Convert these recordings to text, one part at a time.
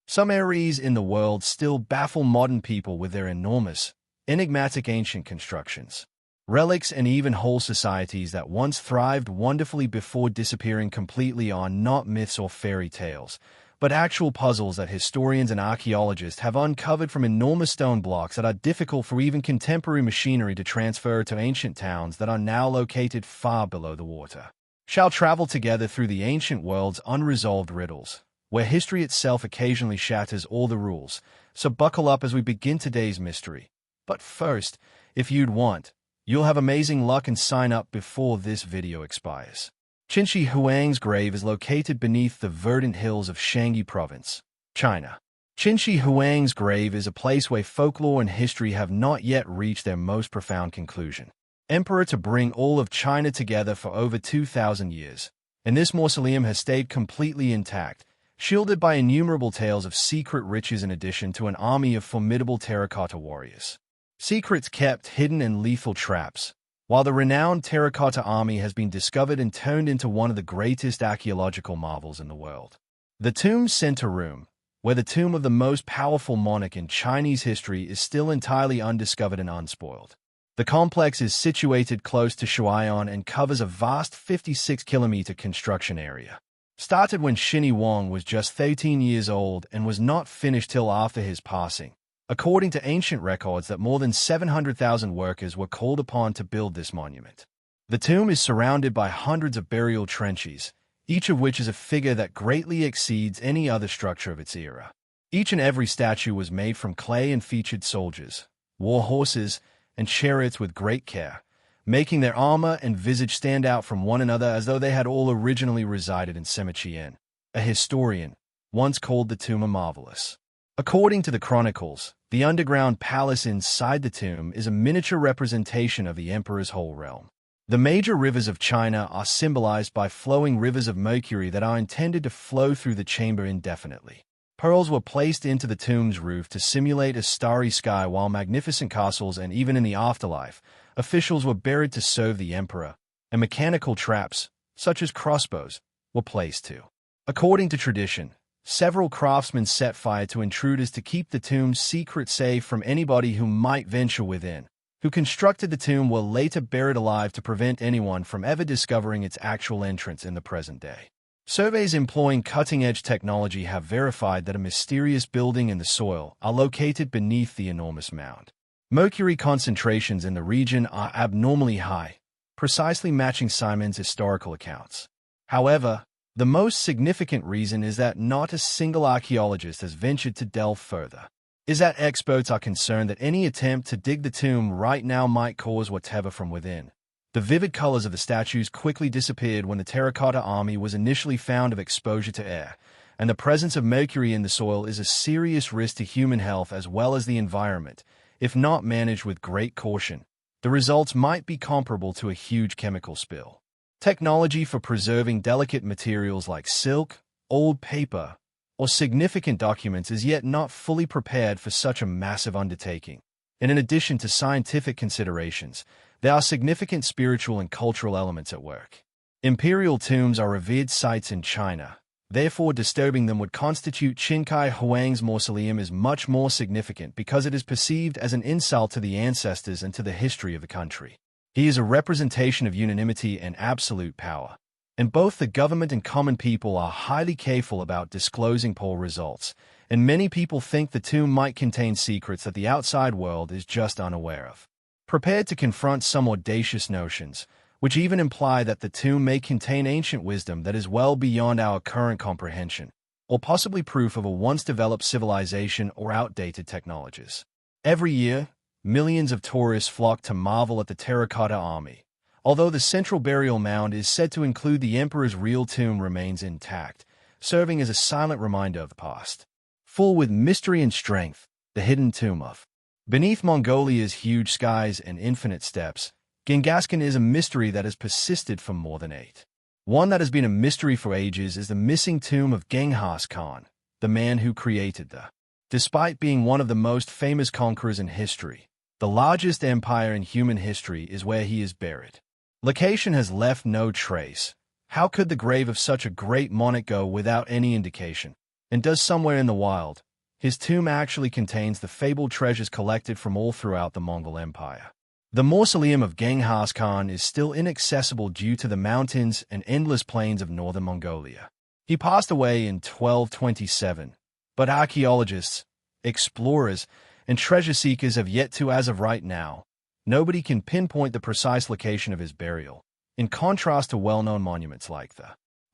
Some areas in the world still baffle modern people with their enormous, enigmatic ancient constructions, relics, and even whole societies that once thrived wonderfully before disappearing completely are not myths or fairy tales, but actual puzzles that historians and archaeologists have uncovered from enormous stone blocks that are difficult for even contemporary machinery to transfer to ancient towns that are now located far below the water. Shall travel together through the ancient world's unresolved riddles, where history itself occasionally shatters all the rules, so buckle up as we begin today's mystery. But first, if you'd want, you'll have amazing luck and sign up before this video expires. Qin Shi Huang's grave is located beneath the verdant hills of Shanxi Province, China. Qin Shi Huang's grave is a place where folklore and history have not yet reached their most profound conclusion. Emperor to bring all of China together for over 2,000 years, and this mausoleum has stayed completely intact, shielded by innumerable tales of secret riches in addition to an army of formidable terracotta warriors. Secrets kept hidden and lethal traps. While the renowned terracotta army has been discovered and turned into one of the greatest archaeological marvels in the world. The tomb's center room, where the tomb of the most powerful monarch in Chinese history is still entirely undiscovered and unspoiled. The complex is situated close to Shuai'an and covers a vast 56-kilometer construction area. Started when Qin Huang was just 13 years old and was not finished till after his passing. According to ancient records, that more than 700,000 workers were called upon to build this monument. The tomb is surrounded by hundreds of burial trenches, each of which is a figure that greatly exceeds any other structure of its era. Each and every statue was made from clay and featured soldiers, war horses, and chariots with great care, making their armor and visage stand out from one another as though they had all originally resided in Semichian. A historian once called the tomb a marvelous. According to the chronicles, the underground palace inside the tomb is a miniature representation of the emperor's whole realm. The major rivers of China are symbolized by flowing rivers of mercury that are intended to flow through the chamber indefinitely. Pearls were placed into the tomb's roof to simulate a starry sky, while magnificent castles and even in the afterlife, officials were buried to serve the emperor, and mechanical traps, such as crossbows, were placed too. According to tradition, several craftsmen set fire to intruders to keep the tomb's secret safe from anybody who might venture within. Who constructed the tomb were later buried alive to prevent anyone from ever discovering its actual entrance in the present day. Surveys employing cutting-edge technology have verified that a mysterious building in the soil are located beneath the enormous mound. Mercury concentrations in the region are abnormally high, precisely matching Simon's historical accounts. However, the most significant reason is that not a single archaeologist has ventured to delve further. Is that experts are concerned that any attempt to dig the tomb right now might cause whatever from within. The vivid colors of the statues quickly disappeared when the terracotta army was initially found of exposure to air, and the presence of mercury in the soil is a serious risk to human health as well as the environment. If not managed with great caution, the results might be comparable to a huge chemical spill. Technology for preserving delicate materials like silk, old paper, or significant documents is yet not fully prepared for such a massive undertaking. And in addition to scientific considerations, there are significant spiritual and cultural elements at work. Imperial tombs are revered sites in China. Therefore, disturbing them would constitute Qin Shi Huang's mausoleum is much more significant because it is perceived as an insult to the ancestors and to the history of the country. He is a representation of unanimity and absolute power, and both the government and common people are highly careful about disclosing poll results, and many people think the tomb might contain secrets that the outside world is just unaware of. Prepared to confront some audacious notions, which even imply that the tomb may contain ancient wisdom that is well beyond our current comprehension, or possibly proof of a once-developed civilization or outdated technologies. Every year, millions of tourists flock to marvel at the terracotta army. Although the central burial mound is said to include the emperor's real tomb remains intact, serving as a silent reminder of the past. Full with mystery and strength, the hidden tomb of. Beneath Mongolia's huge skies and infinite steppes, Genghis is a mystery that has persisted for more than 8. One that has been a mystery for ages is the missing tomb of Genghis Khan, the man who created the. Despite being one of the most famous conquerors in history, the largest empire in human history is where he is buried. Location has left no trace. How could the grave of such a great monarch go without any indication? and does somewhere in the wild. His tomb actually contains the fabled treasures collected from all throughout the Mongol Empire. The mausoleum of Genghis Khan is still inaccessible due to the mountains and endless plains of northern Mongolia. He passed away in 1227, but archaeologists, explorers, and treasure seekers have yet to, as of right now, nobody can pinpoint the precise location of his burial, in contrast to well-known monuments like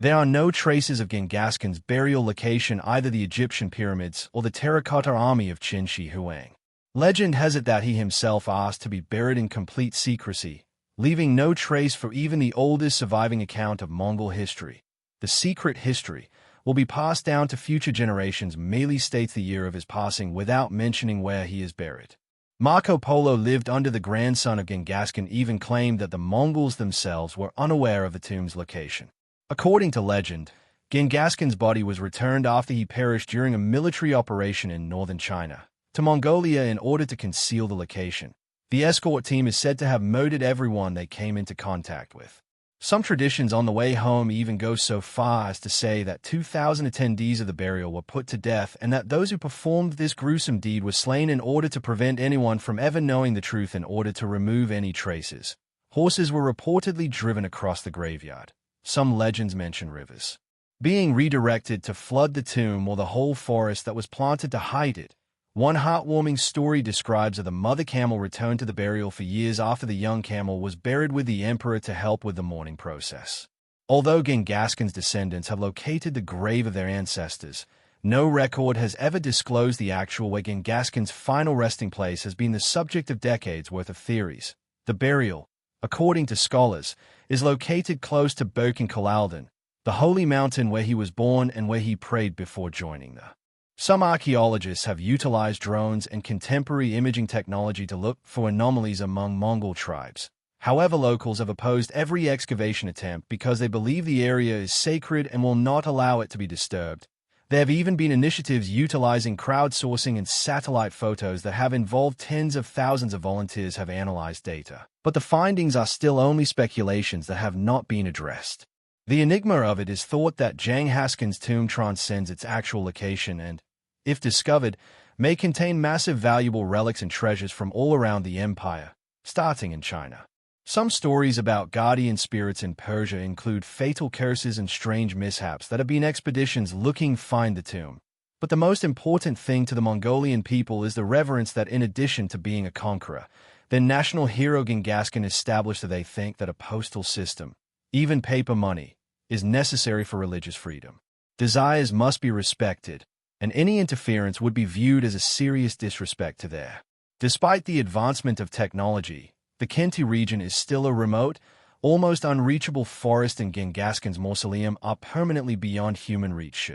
There are no traces of Genghis Khan's burial location, either the Egyptian pyramids or the terracotta army of Qin Shi Huang. Legend has it that he himself asked to be buried in complete secrecy, leaving no trace for even the oldest surviving account of Mongol history. The secret history will be passed down to future generations merely states the year of his passing without mentioning where he is buried. Marco Polo lived under the grandson of Genghis Khan, even claimed that the Mongols themselves were unaware of the tomb's location. According to legend, Genghis Khan's body was returned after he perished during a military operation in northern China to Mongolia in order to conceal the location. The escort team is said to have murdered everyone they came into contact with. Some traditions on the way home even go so far as to say that 2,000 attendees of the burial were put to death and that those who performed this gruesome deed were slain in order to prevent anyone from ever knowing the truth, in order to remove any traces. Horses were reportedly driven across the graveyard. Some legends mention rivers being redirected to flood the tomb or the whole forest that was planted to hide it. One heartwarming story describes how the mother camel returned to the burial for years after the young camel was buried with the emperor to help with the mourning process. Although Genghis Khan's descendants have located the grave of their ancestors, no record has ever disclosed the actual where Genghis Khan's final resting place has been the subject of decades worth of theories. The burial, according to scholars, is located close to Birkenkalaldin, the holy mountain where he was born and where he prayed before joining the. Some archaeologists have utilized drones and contemporary imaging technology to look for anomalies among Mongol tribes. However, locals have opposed every excavation attempt because they believe the area is sacred and will not allow it to be disturbed. There have even been initiatives utilizing crowdsourcing and satellite photos that have involved tens of thousands of volunteers have analyzed data. But the findings are still only speculations that have not been addressed. The enigma of it is thought that Genghis Khan's tomb transcends its actual location and, if discovered, may contain massive valuable relics and treasures from all around the empire, starting in China. Some stories about guardian spirits in Persia include fatal curses and strange mishaps that have been expeditions looking to find the tomb. But the most important thing to the Mongolian people is the reverence that, in addition to being a conqueror, their national hero Genghis Khan established. That they think that a postal system, even paper money, is necessary for religious freedom. Desires must be respected, and any interference would be viewed as a serious disrespect to their. Despite the advancement of technology, the Khenti region is still a remote, almost unreachable forest, and Genghis Khan's mausoleum are permanently beyond human reach.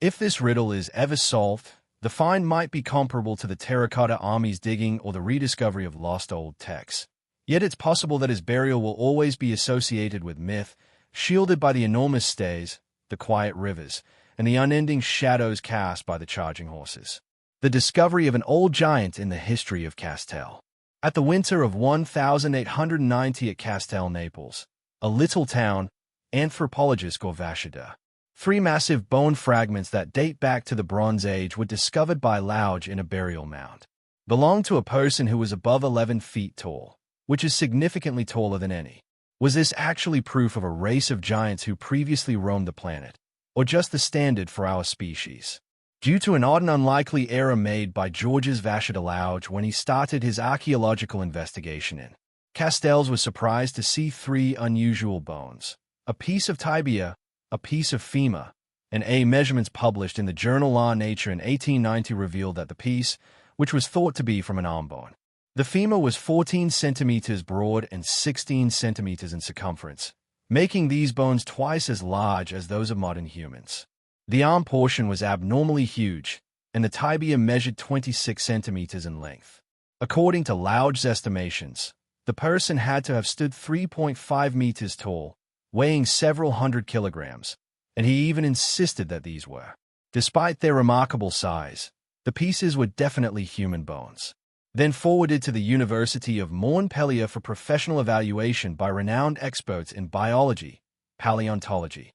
If this riddle is ever solved, the find might be comparable to the terracotta army's digging or the rediscovery of lost old texts. Yet it's possible that his burial will always be associated with myth, shielded by the enormous stays, the quiet rivers, and the unending shadows cast by the charging horses. The discovery of an old giant in the history of Castel. At the winter of 1890 at Castel, Naples, a little town, anthropologist Gorvashida, 3 massive bone fragments that date back to the Bronze Age were discovered by Lauge in a burial mound. Belonged to a person who was above 11 feet tall, which is significantly taller than any. Was this actually proof of a race of giants who previously roamed the planet, or just the standard for our species? Due to an odd and unlikely error made by Georges Vachida Lauge when he started his archaeological investigation in Castells, was surprised to see 3 unusual bones, a piece of tibia, a piece of femur, and measurements published in the journal La Nature in 1890 revealed that the piece, which was thought to be from an arm bone. The femur was 14 centimeters broad and 16 centimeters in circumference, making these bones twice as large as those of modern humans. The arm portion was abnormally huge, and the tibia measured 26 centimeters in length. According to Lauge's estimations, the person had to have stood 3.5 meters tall, weighing several hundred kilograms, and he even insisted that these were. Despite their remarkable size, the pieces were definitely human bones. Then forwarded to the University of Montpellier for professional evaluation by renowned experts in biology, paleontology,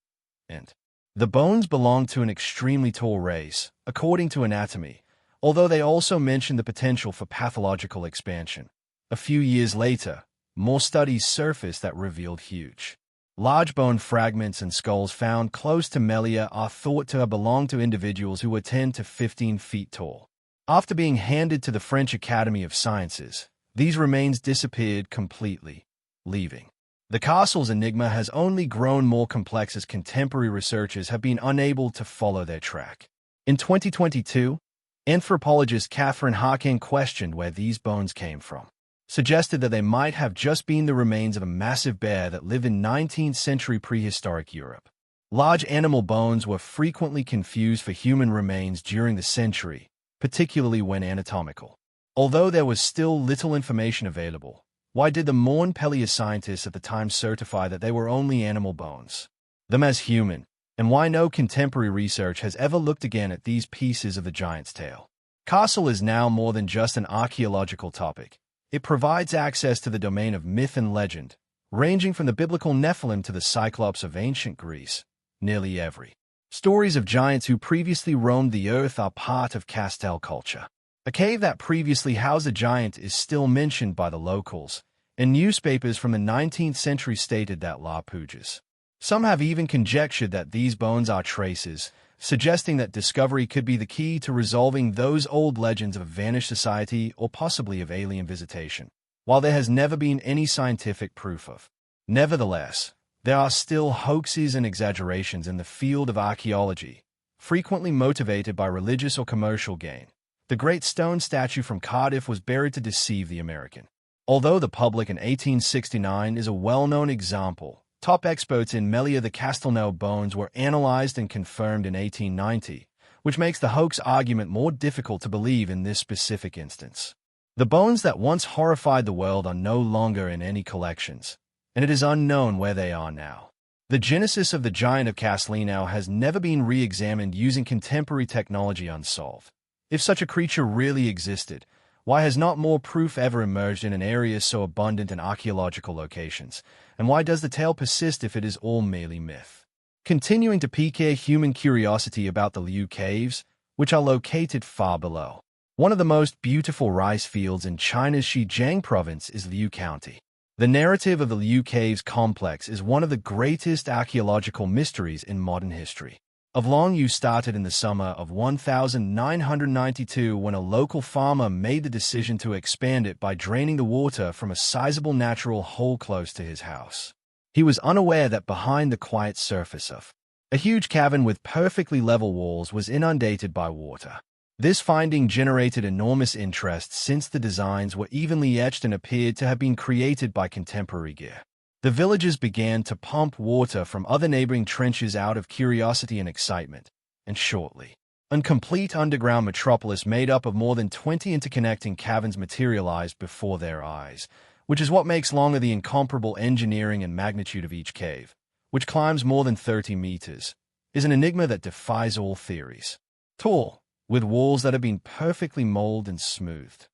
and The bones belong to an extremely tall race, according to anatomy, although they also mention the potential for pathological expansion. A few years later, more studies surfaced that revealed huge, large bone fragments and skulls found close to Melia are thought to have belonged to individuals who were 10 to 15 feet tall. After being handed to the French Academy of Sciences, these remains disappeared completely, leaving. The castle's enigma has only grown more complex as contemporary researchers have been unable to follow their track. In 2022, anthropologist Catherine Harkin questioned where these bones came from, suggested that they might have just been the remains of a massive bear that lived in 19th century prehistoric Europe. Large animal bones were frequently confused for human remains during the century, particularly when anatomical. Although there was still little information available, why did the modern paleoscientists at the time certify that they were only animal bones, them as human, and why no contemporary research has ever looked again at these pieces of the giant's tail? Castle is now more than just an archaeological topic. It provides access to the domain of myth and legend, ranging from the biblical Nephilim to the Cyclops of ancient Greece. Nearly every stories of giants who previously roamed the earth are part of Castell culture. A cave that previously housed a giant is still mentioned by the locals, and newspapers from the 19th century stated that La Pujas. Some have even conjectured that these bones are traces, suggesting that discovery could be the key to resolving those old legends of a vanished society or possibly of alien visitation, while there has never been any scientific proof of. Nevertheless, there are still hoaxes and exaggerations in the field of archaeology, frequently motivated by religious or commercial gain. The Great Stone Statue from Cardiff was buried to deceive the American. Although the public in 1869 is a well-known example, top experts in Melia the Castelnau bones were analyzed and confirmed in 1890, which makes the hoax argument more difficult to believe in this specific instance. The bones that once horrified the world are no longer in any collections, and it is unknown where they are now. The genesis of the giant of Castelnau has never been re-examined using contemporary technology unsolved. If such a creature really existed, why has not more proof ever emerged in an area so abundant in archaeological locations? And why does the tale persist if it is all merely myth? Continuing to pique human curiosity about the Liu Caves, which are located far below. One of the most beautiful rice fields in China's Xinjiang province is Liu County. The narrative of the Liu Caves complex is one of the greatest archaeological mysteries in modern history. Of long use started in the summer of 1992 when a local farmer made the decision to expand it by draining the water from a sizable natural hole close to his house. He was unaware that behind the quiet surface of a huge cavern with perfectly level walls was inundated by water. This finding generated enormous interest since the designs were evenly etched and appeared to have been created by contemporary gear. The villagers began to pump water from other neighboring trenches out of curiosity and excitement, and shortly, a complete underground metropolis made up of more than 20 interconnecting caverns materialized before their eyes, which is what makes longer the incomparable engineering and magnitude of each cave, which climbs more than 30 meters, is an enigma that defies all theories. Tall, with walls that have been perfectly molded and smoothed.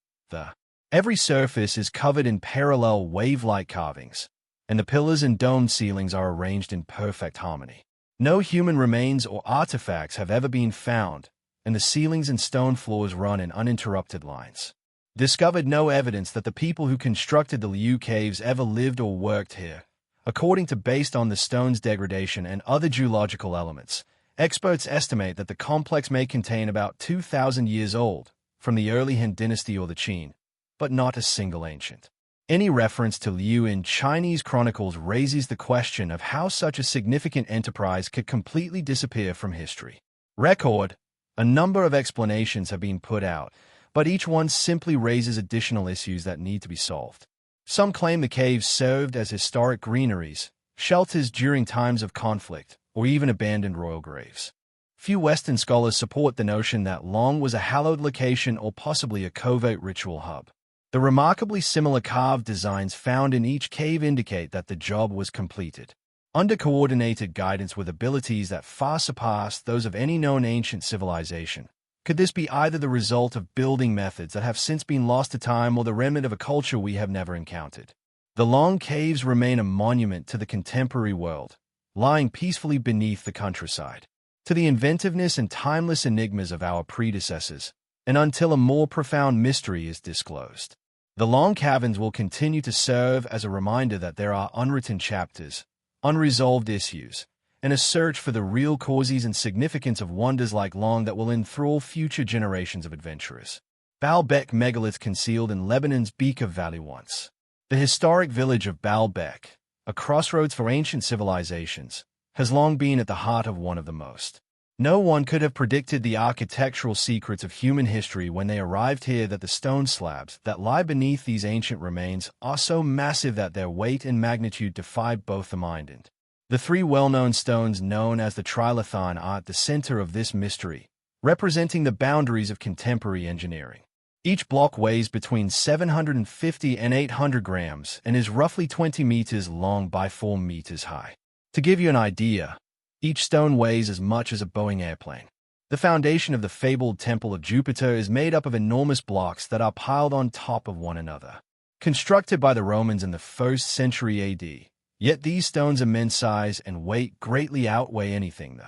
Every surface is covered in parallel wave-like carvings, and the pillars and domed ceilings are arranged in perfect harmony. No human remains or artifacts have ever been found, and the ceilings and stone floors run in uninterrupted lines. Discovered no evidence that the people who constructed the Liu Caves ever lived or worked here. According to based on the stone's degradation and other geological elements, experts estimate that the complex may contain about 2,000 years old, from the early Han dynasty or the Qin, but not a single ancient. Any reference to Liu in Chinese chronicles raises the question of how such a significant enterprise could completely disappear from history. Record. A number of explanations have been put out, but each one simply raises additional issues that need to be solved. Some claim the caves served as historic greeneries, shelters during times of conflict, or even abandoned royal graves. Few Western scholars support the notion that Long was a hallowed location or possibly a covert ritual hub. The remarkably similar carved designs found in each cave indicate that the job was completed under coordinated guidance with abilities that far surpass those of any known ancient civilization. Could this be either the result of building methods that have since been lost to time or the remnant of a culture we have never encountered? The Long Caves remain a monument to the contemporary world, lying peacefully beneath the countryside. to the inventiveness and timeless enigmas of our predecessors, and until a more profound mystery is disclosed. The long caverns will continue to serve as a reminder that there are unwritten chapters, unresolved issues, and a search for the real causes and significance of wonders like long that will enthrall future generations of adventurers. Baalbek megalith concealed in Lebanon's Bekaa Valley once. The historic village of Baalbek, a crossroads for ancient civilizations, has long been at the heart of one of the most. No one could have predicted the architectural secrets of human history when they arrived here, that the stone slabs that lie beneath these ancient remains are so massive that their weight and magnitude defy both the mind and the three well-known stones known as the trilithon are at the center of this mystery, representing the boundaries of contemporary engineering. Each block weighs between 750 and 800 grams and is roughly 20 meters long by 4 meters high. To give you an idea, each stone weighs as much as a Boeing airplane. The foundation of the fabled Temple of Jupiter is made up of enormous blocks that are piled on top of one another. Constructed by the Romans in the 1st century AD, yet these stones' immense size and weight greatly outweigh anything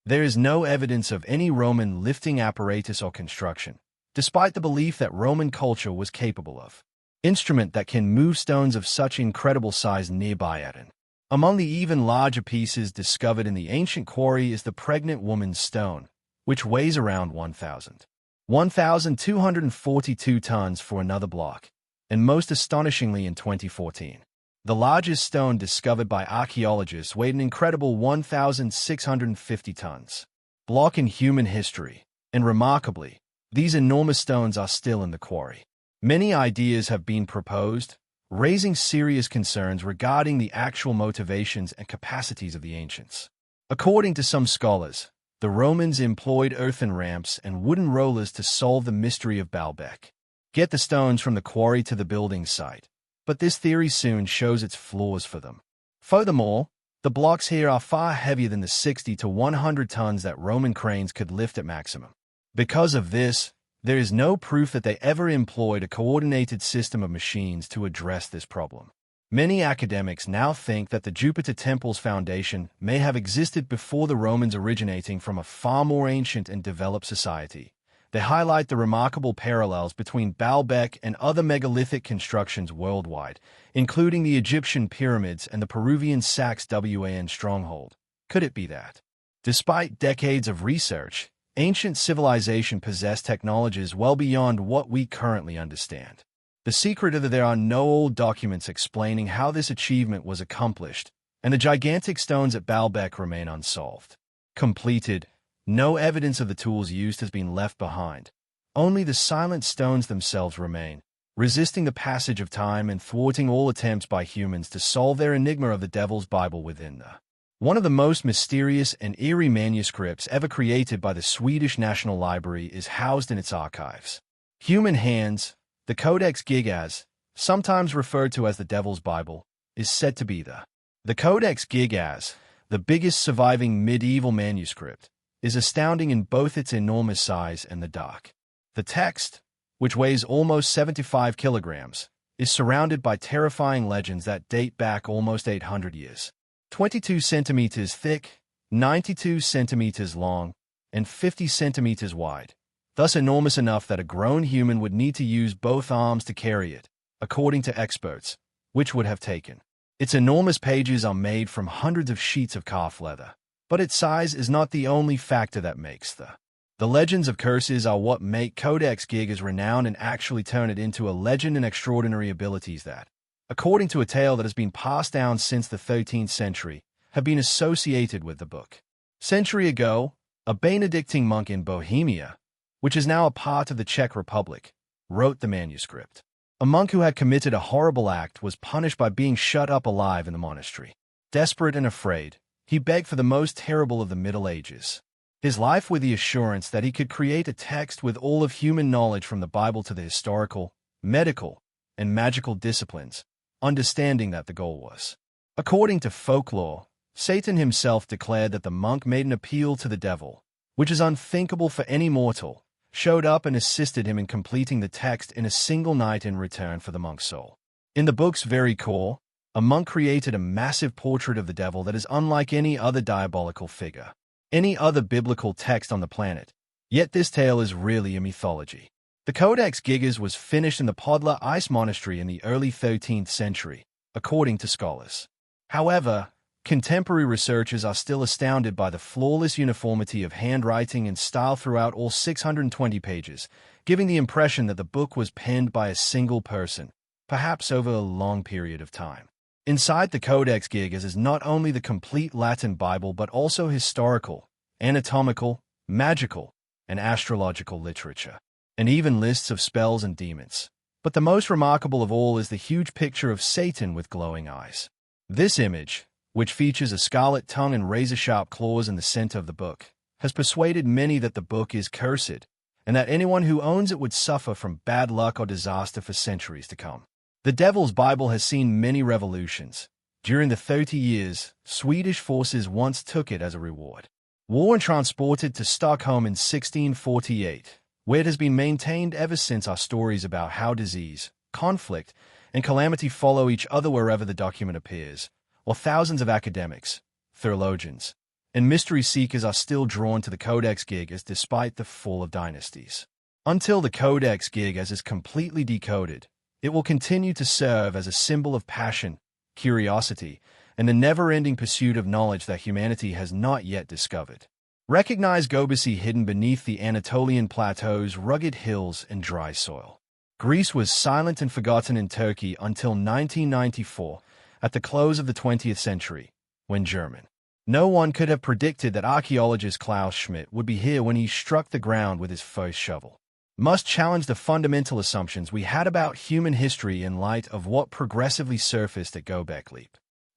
there is no evidence of any Roman lifting apparatus or construction, despite the belief that Roman culture was capable of instrument that can move stones of such incredible size nearby at an. Among the even larger pieces discovered in the ancient quarry is the pregnant woman's stone, which weighs around 1,242 tons for another block, and most astonishingly in 2014. The largest stone discovered by archaeologists weighed an incredible 1,650 tons. Block in human history, and remarkably, these enormous stones are still in the quarry. Many ideas have been proposed, raising serious concerns regarding the actual motivations and capacities of the ancients. According to some scholars, the Romans employed earthen ramps and wooden rollers to solve the mystery of Baalbek, get the stones from the quarry to the building site. But this theory soon shows its flaws for them. Furthermore, the blocks here are far heavier than the 60 to 100 tons that Roman cranes could lift at maximum. Because of this, there is no proof that they ever employed a coordinated system of machines to address this problem. Many academics now think that the Jupiter Temple's foundation may have existed before the Romans, originating from a far more ancient and developed society. They highlight the remarkable parallels between Baalbek and other megalithic constructions worldwide, including the Egyptian pyramids and the Peruvian Saxe-Wan stronghold. Could it be that, despite decades of research, ancient civilization possessed technologies well beyond what we currently understand? The secret is that there are no old documents explaining how this achievement was accomplished, and the gigantic stones at Baalbek remain unsolved. Completed, no evidence of the tools used has been left behind. Only the silent stones themselves remain, resisting the passage of time and thwarting all attempts by humans to solve their enigma of the Devil's Bible within them. One of the most mysterious and eerie manuscripts ever created by the Swedish National Library is housed in its archives. Human hands, the Codex Gigas, sometimes referred to as the Devil's Bible, is said to be the Codex Gigas, the biggest surviving medieval manuscript, is astounding in both its enormous size and the dark. The text, which weighs almost 75 kilograms, is surrounded by terrifying legends that date back almost 800 years. 22 centimeters thick, 92 centimeters long, and 50 centimeters wide, thus enormous enough that a grown human would need to use both arms to carry it, according to experts, which would have taken. Its enormous pages are made from hundreds of sheets of calf leather, but its size is not the only factor that makes the legends of curses are what make Codex Gigas renowned and actually turn it into a legend and extraordinary abilities that, according to a tale that has been passed down since the 13th century, have been associated with the book. Century ago, a Benedictine monk in Bohemia, which is now a part of the Czech Republic, wrote the manuscript. A monk who had committed a horrible act was punished by being shut up alive in the monastery. Desperate and afraid, he begged for the most terrible of the Middle Ages. His life with the assurance that he could create a text with all of human knowledge from the Bible to the historical, medical, and magical disciplines, understanding that the goal was. According to folklore, Satan himself declared that the monk made an appeal to the devil, which is unthinkable for any mortal, showed up and assisted him in completing the text in a single night in return for the monk's soul. In the book's very core, a monk created a massive portrait of the devil that is unlike any other diabolical figure. any other biblical text on the planet. Yet this tale is really a mythology. The Codex Gigas was finished in the Podla Ice Monastery in the early 13th century, according to scholars. However, contemporary researchers are still astounded by the flawless uniformity of handwriting and style throughout all 620 pages, giving the impression that the book was penned by a single person, perhaps over a long period of time. Inside the Codex Gigas is not only the complete Latin Bible but also historical, anatomical, magical, and astrological literature, and even lists of spells and demons. But the most remarkable of all is the huge picture of Satan with glowing eyes. This image, which features a scarlet tongue and razor-sharp claws in the center of the book, has persuaded many that the book is cursed, and that anyone who owns it would suffer from bad luck or disaster for centuries to come. The Devil's Bible has seen many revolutions. During the 30 years, Swedish forces once took it as a reward. War and transported to Stockholm in 1648, where it has been maintained ever since. Are stories about how disease, conflict, and calamity follow each other wherever the document appears, while thousands of academics, theologians, and mystery seekers are still drawn to the Codex Gigas despite the fall of dynasties. Until the Codex Gigas is completely decoded, it will continue to serve as a symbol of passion, curiosity, and the never-ending pursuit of knowledge that humanity has not yet discovered. Recognize Gobasi hidden beneath the Anatolian plateaus, rugged hills, and dry soil. Greece was silent and forgotten in Turkey until 1994, at the close of the 20th century, when German. No one could have predicted that archaeologist Klaus Schmidt would be here when he struck the ground with his first shovel. Must challenge the fundamental assumptions we had about human history in light of what progressively surfaced at Göbekli.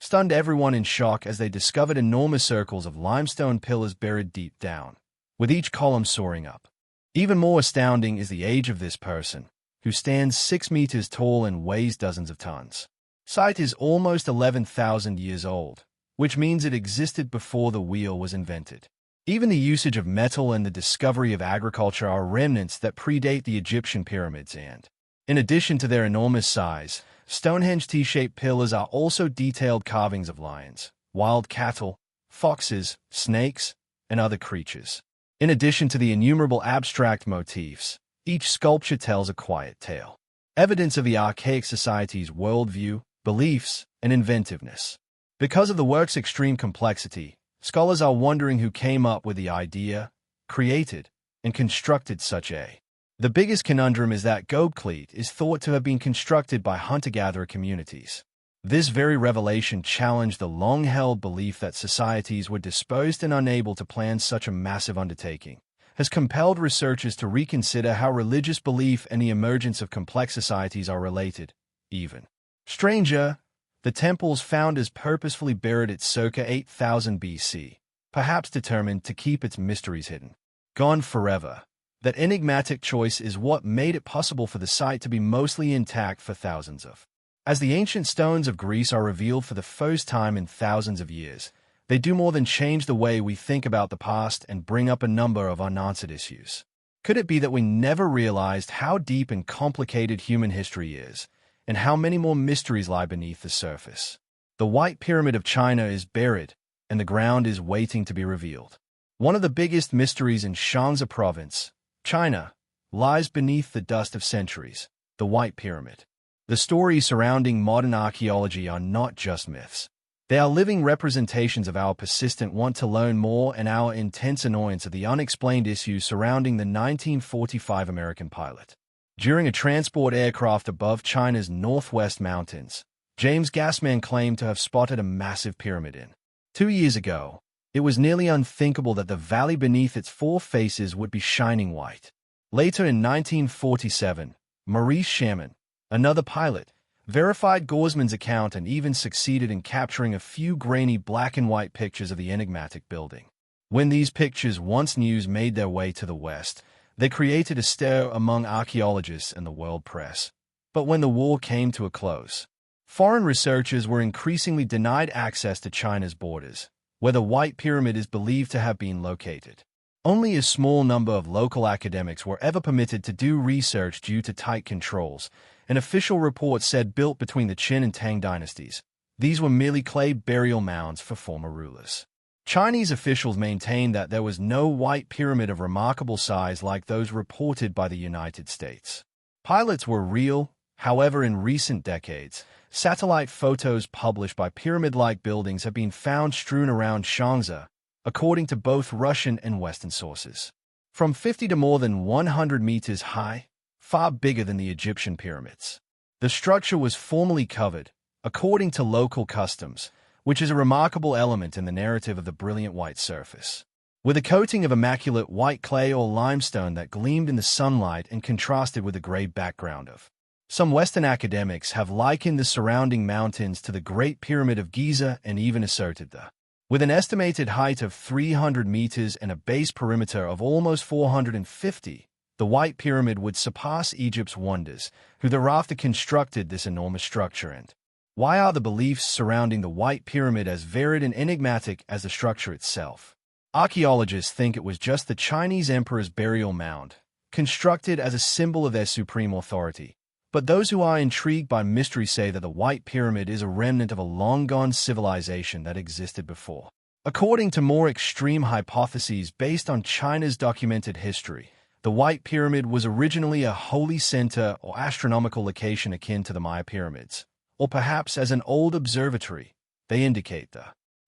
Stunned everyone in shock as they discovered enormous circles of limestone pillars buried deep down, with each column soaring up. Even more astounding is the age of this person, who stands 6 meters tall and weighs dozens of tons. Site is almost 11,000 years old, which means it existed before the wheel was invented. Even the usage of metal and the discovery of agriculture are remnants that predate the Egyptian pyramids and, in addition to their enormous size, Stonehenge T-shaped pillars are also detailed carvings of lions, wild cattle, foxes, snakes, and other creatures. In addition to the innumerable abstract motifs, each sculpture tells a quiet tale, evidence of the archaic society's worldview, beliefs, and inventiveness. Because of the work's extreme complexity, scholars are wondering who came up with the idea, created, and constructed such a. The biggest conundrum is that Göbekli is thought to have been constructed by hunter-gatherer communities. This very revelation challenged the long-held belief that societies were disposed and unable to plan such a massive undertaking, has compelled researchers to reconsider how religious belief and the emergence of complex societies are related. Even stranger, the temple's founders purposefully buried it circa 8000 BC, perhaps determined to keep its mysteries hidden. Gone forever. That enigmatic choice is what made it possible for the site to be mostly intact for thousands of. As the ancient stones of Greece are revealed for the first time in thousands of years, they do more than change the way we think about the past and bring up a number of unanswered issues. Could it be that we never realized how deep and complicated human history is, and how many more mysteries lie beneath the surface? The White Pyramid of China is buried, and the ground is waiting to be revealed. One of the biggest mysteries in Shanxi province, China, lies beneath the dust of centuries, the White Pyramid. The stories surrounding modern archaeology are not just myths. They are living representations of our persistent want to learn more and our intense annoyance of the unexplained issues surrounding the 1945 American pilot. During a transport aircraft above China's northwest mountains, James Gassman claimed to have spotted a massive pyramid in. 2 years ago, it was nearly unthinkable that the valley beneath its four faces would be shining white. Later in 1947, Maurice Sherman, another pilot, verified Gorsman's account and even succeeded in capturing a few grainy black and white pictures of the enigmatic building. When these pictures, once news, made their way to the West, they created a stir among archaeologists and the world press. But when the war came to a close, foreign researchers were increasingly denied access to China's borders, where the White Pyramid is believed to have been located. Only a small number of local academics were ever permitted to do research due to tight controls. An official report said built between the Qin and Tang dynasties, these were merely clay burial mounds for former rulers. Chinese officials maintained that there was no white pyramid of remarkable size like those reported by the United States. Pilots were real, however, in recent decades, satellite photos published by pyramid-like buildings have been found strewn around Shanxi, according to both Russian and Western sources. From 50 to more than 100 meters high, far bigger than the Egyptian pyramids. The structure was formally covered, according to local customs, which is a remarkable element in the narrative of the brilliant white surface. With a coating of immaculate white clay or limestone that gleamed in the sunlight and contrasted with the gray background of. Some Western academics have likened the surrounding mountains to the Great Pyramid of Giza and even asserted that, with an estimated height of 300 meters and a base perimeter of almost 450, the White Pyramid would surpass Egypt's wonders, who thereafter constructed this enormous structure. And why are the beliefs surrounding the White Pyramid as varied and enigmatic as the structure itself? Archaeologists think it was just the Chinese emperor's burial mound, constructed as a symbol of their supreme authority. But those who are intrigued by mystery say that the White Pyramid is a remnant of a long-gone civilization that existed before. According to more extreme hypotheses based on China's documented history, the White Pyramid was originally a holy center or astronomical location akin to the Maya pyramids, or perhaps as an old observatory. They indicate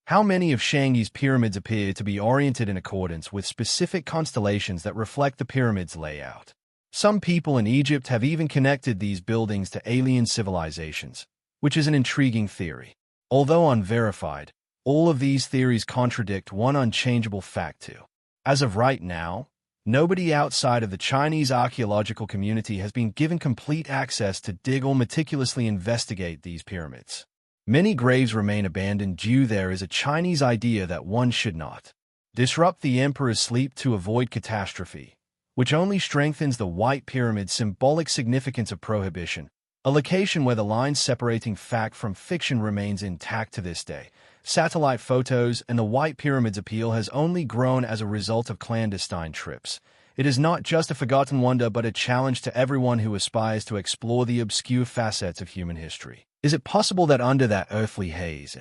how many of Shanxi's pyramids appear to be oriented in accordance with specific constellations that reflect the pyramid's layout. Some people in Egypt have even connected these buildings to alien civilizations, which is an intriguing theory. Although unverified, all of these theories contradict one unchangeable fact too. As of right now, nobody outside of the Chinese archaeological community has been given complete access to dig or meticulously investigate these pyramids. Many graves remain abandoned due there is a Chinese idea that one should not disrupt the emperor's sleep to avoid catastrophe, which only strengthens the White Pyramid's symbolic significance of prohibition, a location where the line separating fact from fiction remains intact to this day. Satellite photos and the White Pyramid's appeal has only grown as a result of clandestine trips. It is not just a forgotten wonder but a challenge to everyone who aspires to explore the obscure facets of human history. Is it possible that under that earthly haze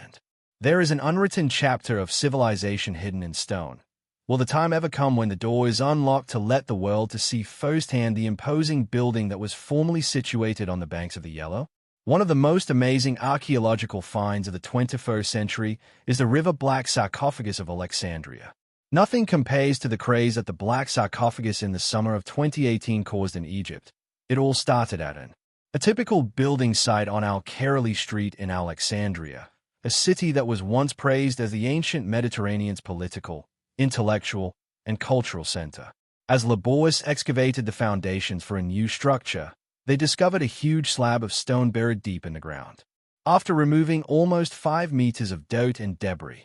there is an unwritten chapter of civilization hidden in stone? Will the time ever come when the door is unlocked to let the world to see firsthand the imposing building that was formerly situated on the banks of the Yellow? One of the most amazing archaeological finds of the 21st century is the River Black sarcophagus of Alexandria. Nothing compares to the craze that the Black sarcophagus in the summer of 2018 caused in Egypt. It all started at a typical building site on Al-Khairali Street in Alexandria, a city that was once praised as the ancient Mediterranean's political, intellectual, and cultural center. As laborious excavated the foundations for a new structure, they discovered a huge slab of stone buried deep in the ground. After removing almost 5 meters of dirt and debris,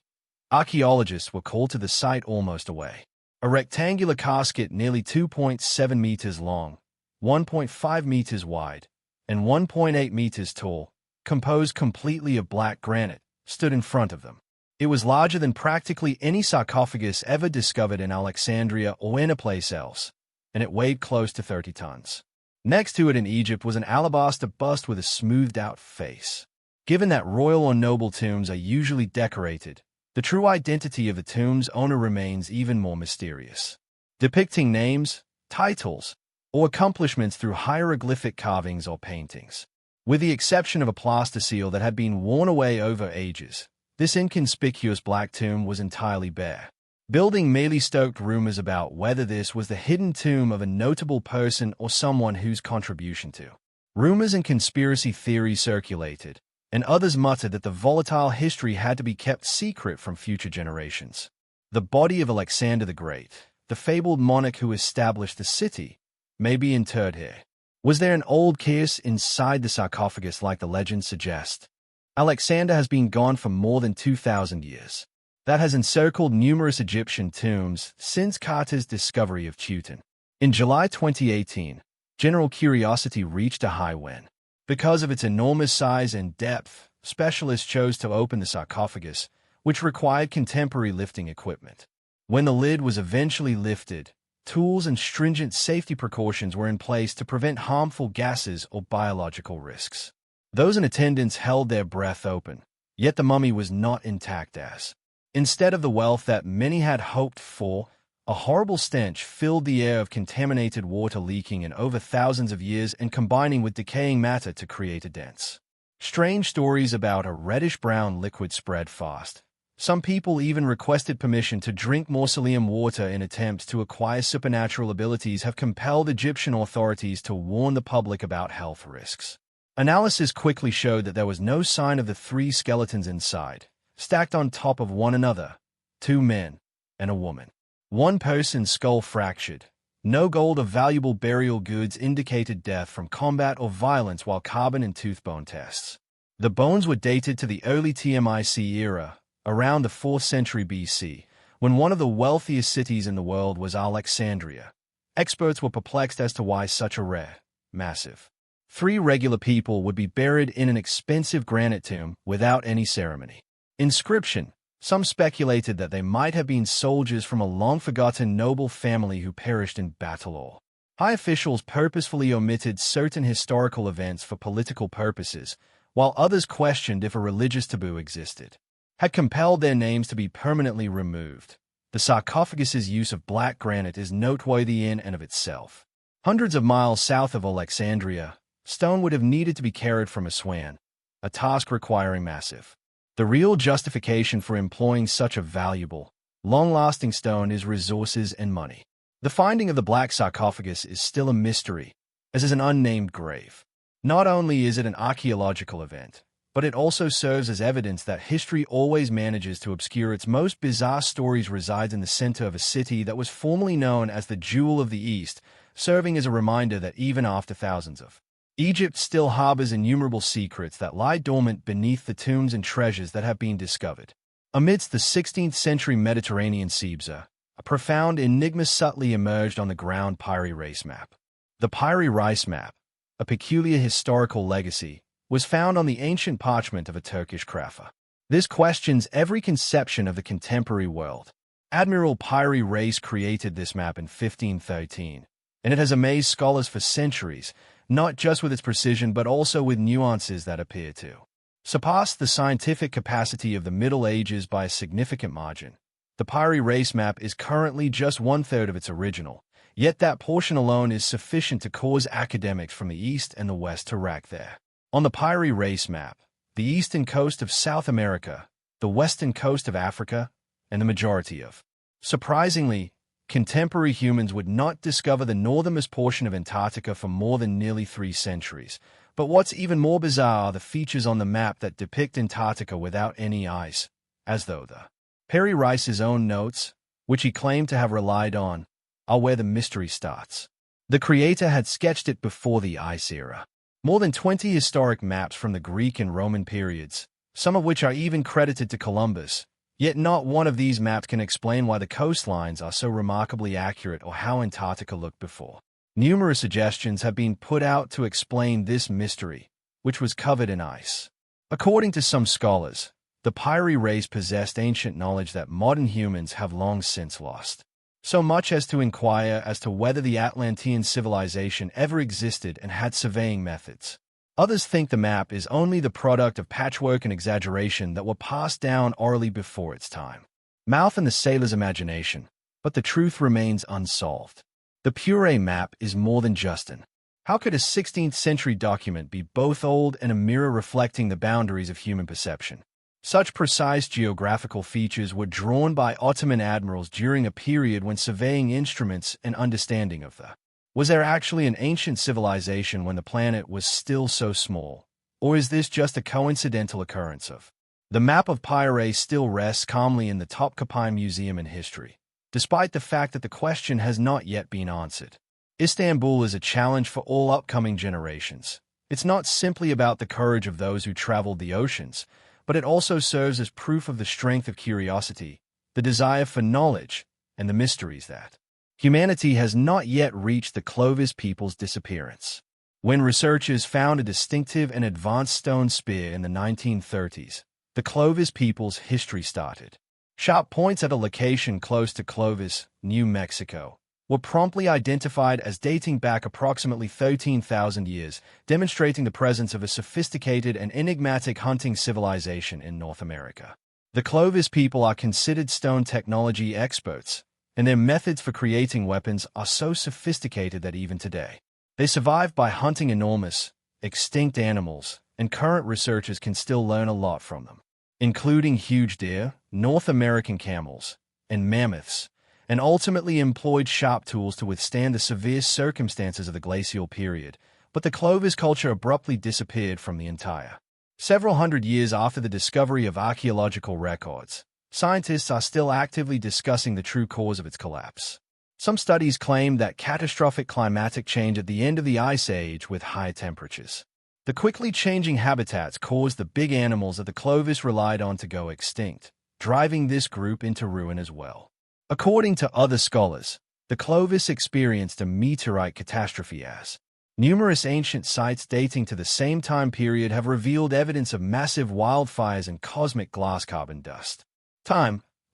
archaeologists were called to the site almost away. A rectangular casket nearly 2.7 meters long, 1.5 meters wide, and 1.8 meters tall, composed completely of black granite, stood in front of them. It was larger than practically any sarcophagus ever discovered in Alexandria or any place else, and it weighed close to 30 tons. Next to it in Egypt was an alabaster bust with a smoothed-out face. Given that royal or noble tombs are usually decorated, the true identity of the tomb's owner remains even more mysterious. Depicting names, titles, or accomplishments through hieroglyphic carvings or paintings. With the exception of a plaster seal that had been worn away over ages, this inconspicuous black tomb was entirely bare. Building merely stoked rumors about whether this was the hidden tomb of a notable person or someone whose contribution to. Rumors and conspiracy theories circulated, and others muttered that the volatile history had to be kept secret from future generations. The body of Alexander the Great, the fabled monarch who established the city, may be interred here. Was there an old chaos inside the sarcophagus like the legends suggest? Alexander has been gone for more than 2,000 years. That has encircled numerous Egyptian tombs since Carter's discovery of Tutin. In July 2018, general curiosity reached a high when, because of its enormous size and depth, specialists chose to open the sarcophagus, which required contemporary lifting equipment. When the lid was eventually lifted, tools and stringent safety precautions were in place to prevent harmful gases or biological risks. Those in attendance held their breath open, yet the mummy was not intact as Instead of the wealth that many had hoped for, a horrible stench filled the air of contaminated water leaking in over thousands of years and combining with decaying matter to create a dense. Strange stories about a reddish-brown liquid spread fast. Some people even requested permission to drink mausoleum water in attempts to acquire supernatural abilities have compelled Egyptian authorities to warn the public about health risks. Analysis quickly showed that there was no sign of the three skeletons inside, stacked on top of one another, 2 men and a woman. One person's skull fractured. No gold or valuable burial goods indicated death from combat or violence, while carbon and tooth-bone tests. The bones were dated to the early TMIC era, around the 4th century BC, when one of the wealthiest cities in the world was Alexandria. Experts were perplexed as to why such a rare, massive, 3 regular people would be buried in an expensive granite tomb without any ceremony. Inscription. Some speculated that they might have been soldiers from a long-forgotten noble family who perished in battle or high officials purposefully omitted certain historical events for political purposes, while others questioned if a religious taboo existed, had compelled their names to be permanently removed. The sarcophagus's use of black granite is noteworthy in and of itself. Hundreds of miles south of Alexandria, stone would have needed to be carried from Aswan, a task requiring massive. The real justification for employing such a valuable, long-lasting stone is resources and money. The finding of the black sarcophagus is still a mystery, as is an unnamed grave. Not only is it an archaeological event, but it also serves as evidence that history always manages to obscure its most bizarre stories. Resides in the center of a city that was formerly known as the Jewel of the East, serving as a reminder that even after thousands of Egypt still harbors innumerable secrets that lie dormant beneath the tombs and treasures that have been discovered. Amidst the 16th century Mediterranean Sebza, a profound enigma subtly emerged on the ground Piri Reis map. The Piri Reis map, a peculiar historical legacy, was found on the ancient parchment of a Turkish Krafa. This questions every conception of the contemporary world. Admiral Piri Reis created this map in 1513, and it has amazed scholars for centuries, not just with its precision but also with nuances that appear to surpass the scientific capacity of the Middle Ages by a significant margin. The Piri Reis map is currently just 1/3 of its original, yet that portion alone is sufficient to cause academics from the East and the West to rack their. On the Piri Reis map, the eastern coast of South America, the western coast of Africa, and the majority of. Surprisingly, contemporary humans would not discover the northernmost portion of Antarctica for more than nearly 3 centuries. But what's even more bizarre are the features on the map that depict Antarctica without any ice, as though the Piri Reis's own notes, which he claimed to have relied on, are where the mystery starts. The creator had sketched it before the ice era. More than 20 historic maps from the Greek and Roman periods, some of which are even credited to Columbus, yet not one of these maps can explain why the coastlines are so remarkably accurate or how Antarctica looked before. Numerous suggestions have been put out to explain this mystery, which was covered in ice. According to some scholars, the Piri Reis possessed ancient knowledge that modern humans have long since lost, so much as to inquire as to whether the Atlantean civilization ever existed and had surveying methods. Others think the map is only the product of patchwork and exaggeration that were passed down orally before its time. Mouth and the sailor's imagination, but the truth remains unsolved. The Pure map is more than just an. How could a 16th century document be both old and a mirror reflecting the boundaries of human perception? Such precise geographical features were drawn by Ottoman admirals during a period when surveying instruments and understanding of the. Was there actually an ancient civilization when the planet was still so small? Or is this just a coincidental occurrence of? The map of Piri still rests calmly in the Topkapi Museum in history, despite the fact that the question has not yet been answered. Istanbul is a challenge for all upcoming generations. It's not simply about the courage of those who traveled the oceans, but it also serves as proof of the strength of curiosity, the desire for knowledge, and the mysteries that humanity has not yet reached. The Clovis people's disappearance. When researchers found a distinctive and advanced stone spear in the 1930s, the Clovis people's history started. Sharp points at a location close to Clovis, New Mexico, were promptly identified as dating back approximately 13,000 years, demonstrating the presence of a sophisticated and enigmatic hunting civilization in North America. The Clovis people are considered stone technology experts, and their methods for creating weapons are so sophisticated that even today, they survive by hunting enormous, extinct animals, and current researchers can still learn a lot from them, including huge deer, North American camels, and mammoths, and ultimately employed sharp tools to withstand the severe circumstances of the glacial period. But the Clovis culture abruptly disappeared from the entire. Several hundred years after the discovery of archaeological records, scientists are still actively discussing the true cause of its collapse. Some studies claim that catastrophic climatic change at the end of the Ice Age with high temperatures. The quickly changing habitats caused the big animals that the Clovis relied on to go extinct, driving this group into ruin as well. According to other scholars, the Clovis experienced a meteorite catastrophe as numerous ancient sites dating to the same time period have revealed evidence of massive wildfires and cosmic glass carbon dust.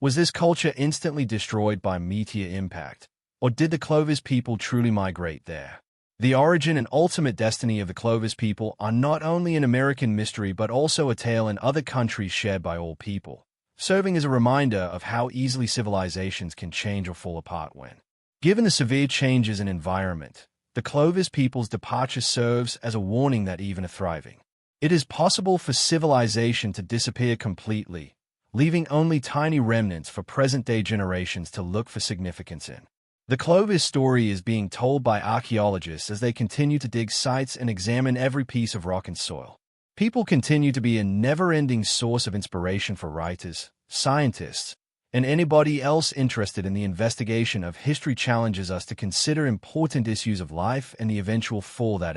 Was this culture instantly destroyed by meteor impact, or did the Clovis people truly migrate there? The origin and ultimate destiny of the Clovis people are not only an American mystery but also a tale in other countries shared by all people, serving as a reminder of how easily civilizations can change or fall apart when. Given the severe changes in environment, the Clovis people's departure serves as a warning that even a thriving, it is possible for civilization to disappear completely, leaving only tiny remnants for present-day generations to look for significance in. The Clovis story is being told by archaeologists as they continue to dig sites and examine every piece of rock and soil. People continue to be a never-ending source of inspiration for writers, scientists, and anybody else interested in the investigation of history. Challenges us to consider important issues of life and the eventual fall that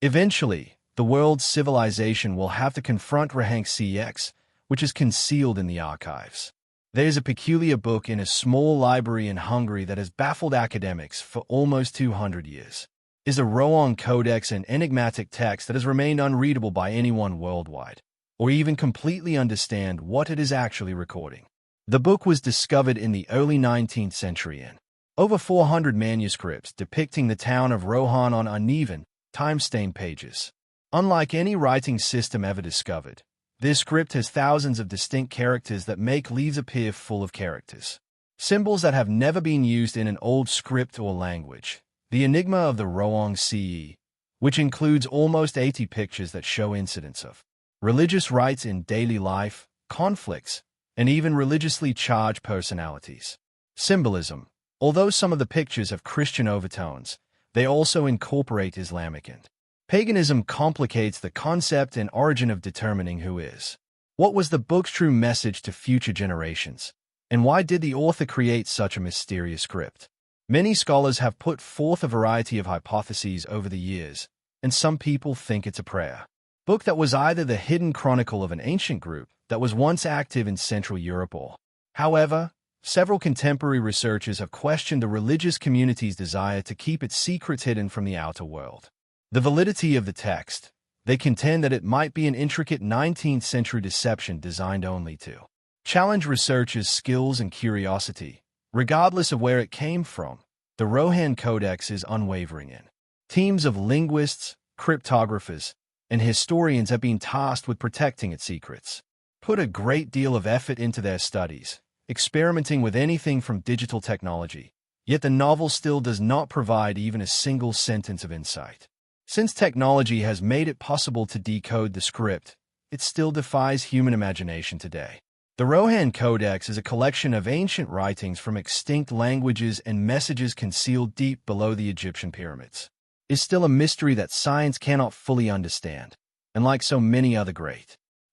eventually, the world's civilization will have to confront Rahank CX, which is concealed in the archives. There is a peculiar book in a small library in Hungary that has baffled academics for almost 200 years. Is the Rohan Codex an enigmatic text that has remained unreadable by anyone worldwide, or even completely understand what it is actually recording? The book was discovered in the early 19th century in over 400 manuscripts depicting the town of Rohan on uneven, time-stained pages. Unlike any writing system ever discovered, this script has thousands of distinct characters that make leaves appear full of characters. Symbols that have never been used in an old script or language. The enigma of the Rohan CE, which includes almost 80 pictures that show incidents of religious rites in daily life, conflicts, and even religiously charged personalities. Symbolism. Although some of the pictures have Christian overtones, they also incorporate Islamic and paganism. Complicates the concept and origin of determining who is. What was the book's true message to future generations? And why did the author create such a mysterious script? Many scholars have put forth a variety of hypotheses over the years, and some people think it's a prayer book that was either the hidden chronicle of an ancient group that was once active in Central Europe or. However, several contemporary researchers have questioned the religious community's desire to keep its secrets hidden from the outer world. The validity of the text. They contend that it might be an intricate 19th century deception designed only to challenge researchers' skills and curiosity. Regardless of where it came from, the Rohan Codex is unwavering in. Teams of linguists, cryptographers, and historians have been tasked with protecting its secrets. Put a great deal of effort into their studies, experimenting with anything from digital technology, yet the novel still does not provide even a single sentence of insight. Since technology has made it possible to decode the script, it still defies human imagination today. The Rohan Codex is a collection of ancient writings from extinct languages and messages concealed deep below the Egyptian pyramids. It's still a mystery that science cannot fully understand, and like so many other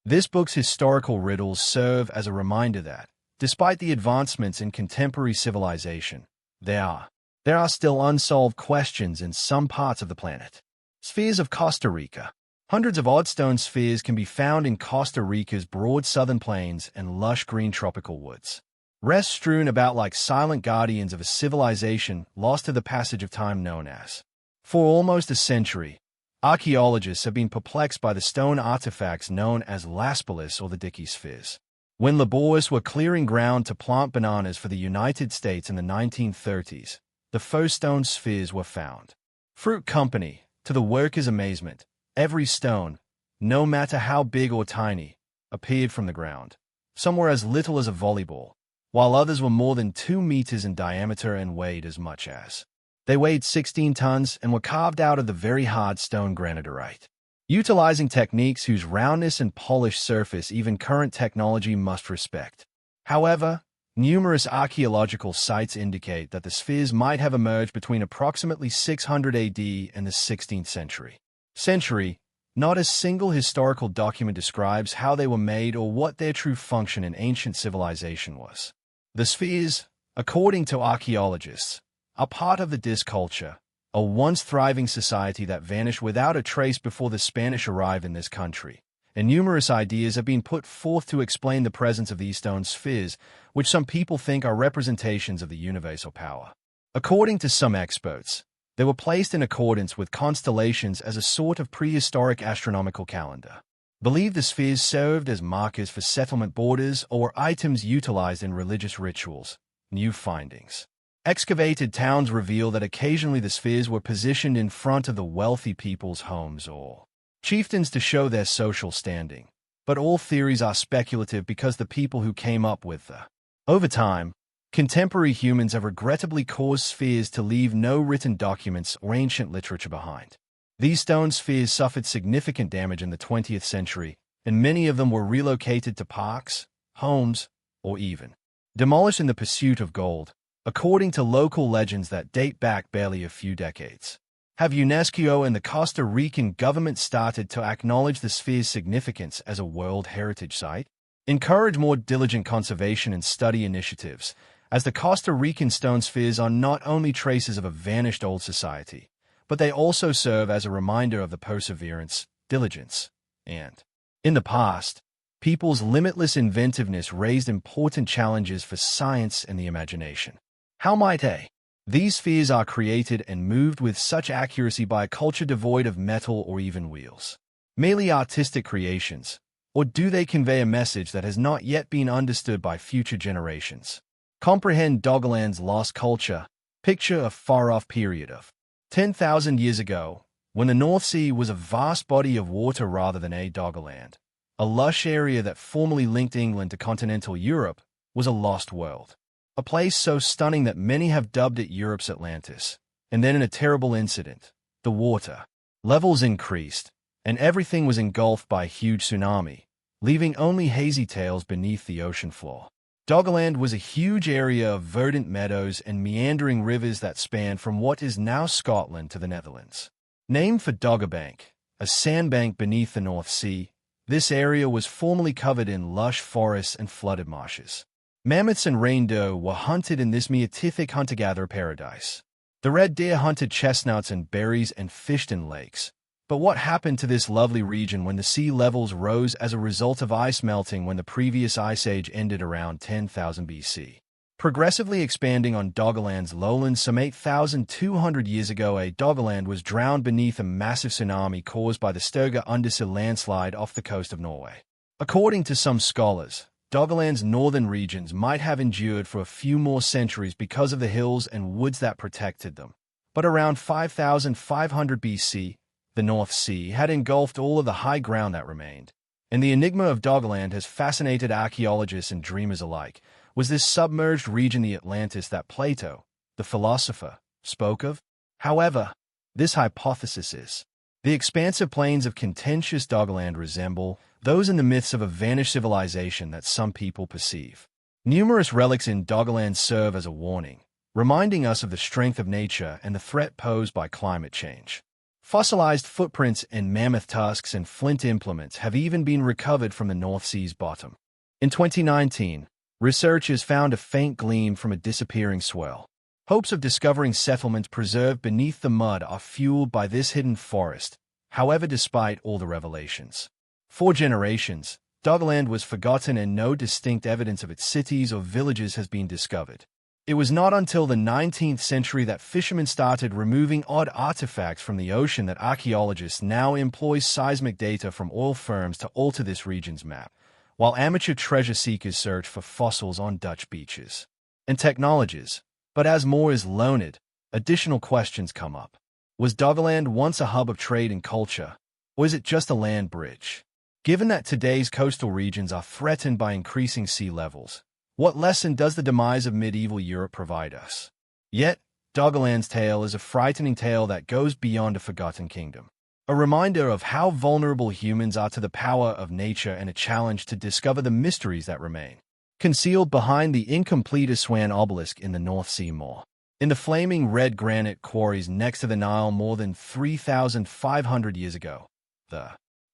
this book's historical riddles serve as a reminder that, despite the advancements in contemporary civilization, there are still unsolved questions in some parts of the planet. Spheres of Costa Rica. Hundreds of oddstone spheres can be found in Costa Rica's broad southern plains and lush green tropical woods. Rest strewn about like silent guardians of a civilization lost to the passage of time known as. For almost a century, archaeologists have been perplexed by the stone artifacts known as Laspalis or the Dickey spheres. When laborers were clearing ground to plant bananas for the United States in the 1930s, the first stone spheres were found. Fruit Company, to the workers' amazement, every stone, no matter how big or tiny, appeared from the ground. Some were as little as a volleyball, while others were more than 2 meters in diameter and weighed as much as. They weighed 16 tons and were carved out of the very hard stone granodiorite, utilizing techniques whose roundness and polished surface even current technology must respect. However, numerous archaeological sites indicate that the spheres might have emerged between approximately 600 AD and the 16th century. Not a single historical document describes how they were made or what their true function in ancient civilization was. The spheres, according to archaeologists, are part of the Disk culture, a once thriving society that vanished without a trace before the Spanish arrived in this country, and numerous ideas have been put forth to explain the presence of these stone spheres, which some people think are representations of the universal power. According to some experts, they were placed in accordance with constellations as a sort of prehistoric astronomical calendar. Believed the spheres served as markers for settlement borders or were items utilized in religious rituals. New findings. Excavated towns reveal that occasionally the spheres were positioned in front of the wealthy people's homes or chieftains to show their social standing. But all theories are speculative because the people who came up with them. Over time, contemporary humans have regrettably caused spheres to leave no written documents or ancient literature behind. These stone spheres suffered significant damage in the 20th century, and many of them were relocated to parks, homes, or even demolished in the pursuit of gold, according to local legends that date back barely a few decades. Have UNESCO and the Costa Rican government started to acknowledge the sphere's significance as a World Heritage Site? Encourage more diligent conservation and study initiatives, as the Costa Rican stone spheres are not only traces of a vanished old society, but they also serve as a reminder of the perseverance, diligence, and, in the past, people's limitless inventiveness raised important challenges for science and the imagination. How might they? These spheres are created and moved with such accuracy by a culture devoid of metal or even wheels. Merely artistic creations, or do they convey a message that has not yet been understood by future generations? Comprehend Doggerland's lost culture. Picture a far-off period of 10,000 years ago, when the North Sea was a vast body of water rather than a Doggerland. A lush area that formerly linked England to continental Europe was a lost world. A place so stunning that many have dubbed it Europe's Atlantis. And then in a terrible incident, the water levels increased, and everything was engulfed by a huge tsunami, leaving only hazy tales beneath the ocean floor. Doggerland was a huge area of verdant meadows and meandering rivers that spanned from what is now Scotland to the Netherlands. Named for Doggerbank, a sandbank beneath the North Sea, this area was formerly covered in lush forests and flooded marshes. Mammoths and reindeer were hunted in this meatific hunter-gatherer paradise. The red deer hunted chestnuts and berries and fished in lakes. But what happened to this lovely region when the sea levels rose as a result of ice melting when the previous ice age ended around 10,000 BC? Progressively expanding on Doggerland's lowlands some 8,200 years ago, a Doggerland was drowned beneath a massive tsunami caused by the Sturga Undersea landslide off the coast of Norway. According to some scholars, Doggerland's northern regions might have endured for a few more centuries because of the hills and woods that protected them. But around 5,500 BC, the North Sea had engulfed all of the high ground that remained. And the enigma of Doggerland has fascinated archaeologists and dreamers alike. Was this submerged region the Atlantis that Plato, the philosopher, spoke of? However, this hypothesis is. The expansive plains of contentious Doggerland resemble those in the myths of a vanished civilization that some people perceive. Numerous relics in Doggerland serve as a warning, reminding us of the strength of nature and the threat posed by climate change. Fossilized footprints and mammoth tusks and flint implements have even been recovered from the North Sea's bottom. In 2019, researchers found a faint gleam from a disappearing swell. Hopes of discovering settlements preserved beneath the mud are fueled by this hidden forest. However, despite all the revelations, for generations, Doggerland was forgotten and no distinct evidence of its cities or villages has been discovered. It was not until the 19th century that fishermen started removing odd artifacts from the ocean that archaeologists now employ seismic data from oil firms to alter this region's map, while amateur treasure seekers search for fossils on Dutch beaches and technologies. But as more is learned, additional questions come up. Was Doggerland once a hub of trade and culture, or is it just a land bridge? Given that today's coastal regions are threatened by increasing sea levels, what lesson does the demise of medieval Europe provide us? Yet, Doggerland's tale is a frightening tale that goes beyond a forgotten kingdom. A reminder of how vulnerable humans are to the power of nature and a challenge to discover the mysteries that remain, concealed behind the incomplete Aswan obelisk in the North Sea Moor. In the flaming red granite quarries next to the Nile more than 3,500 years ago,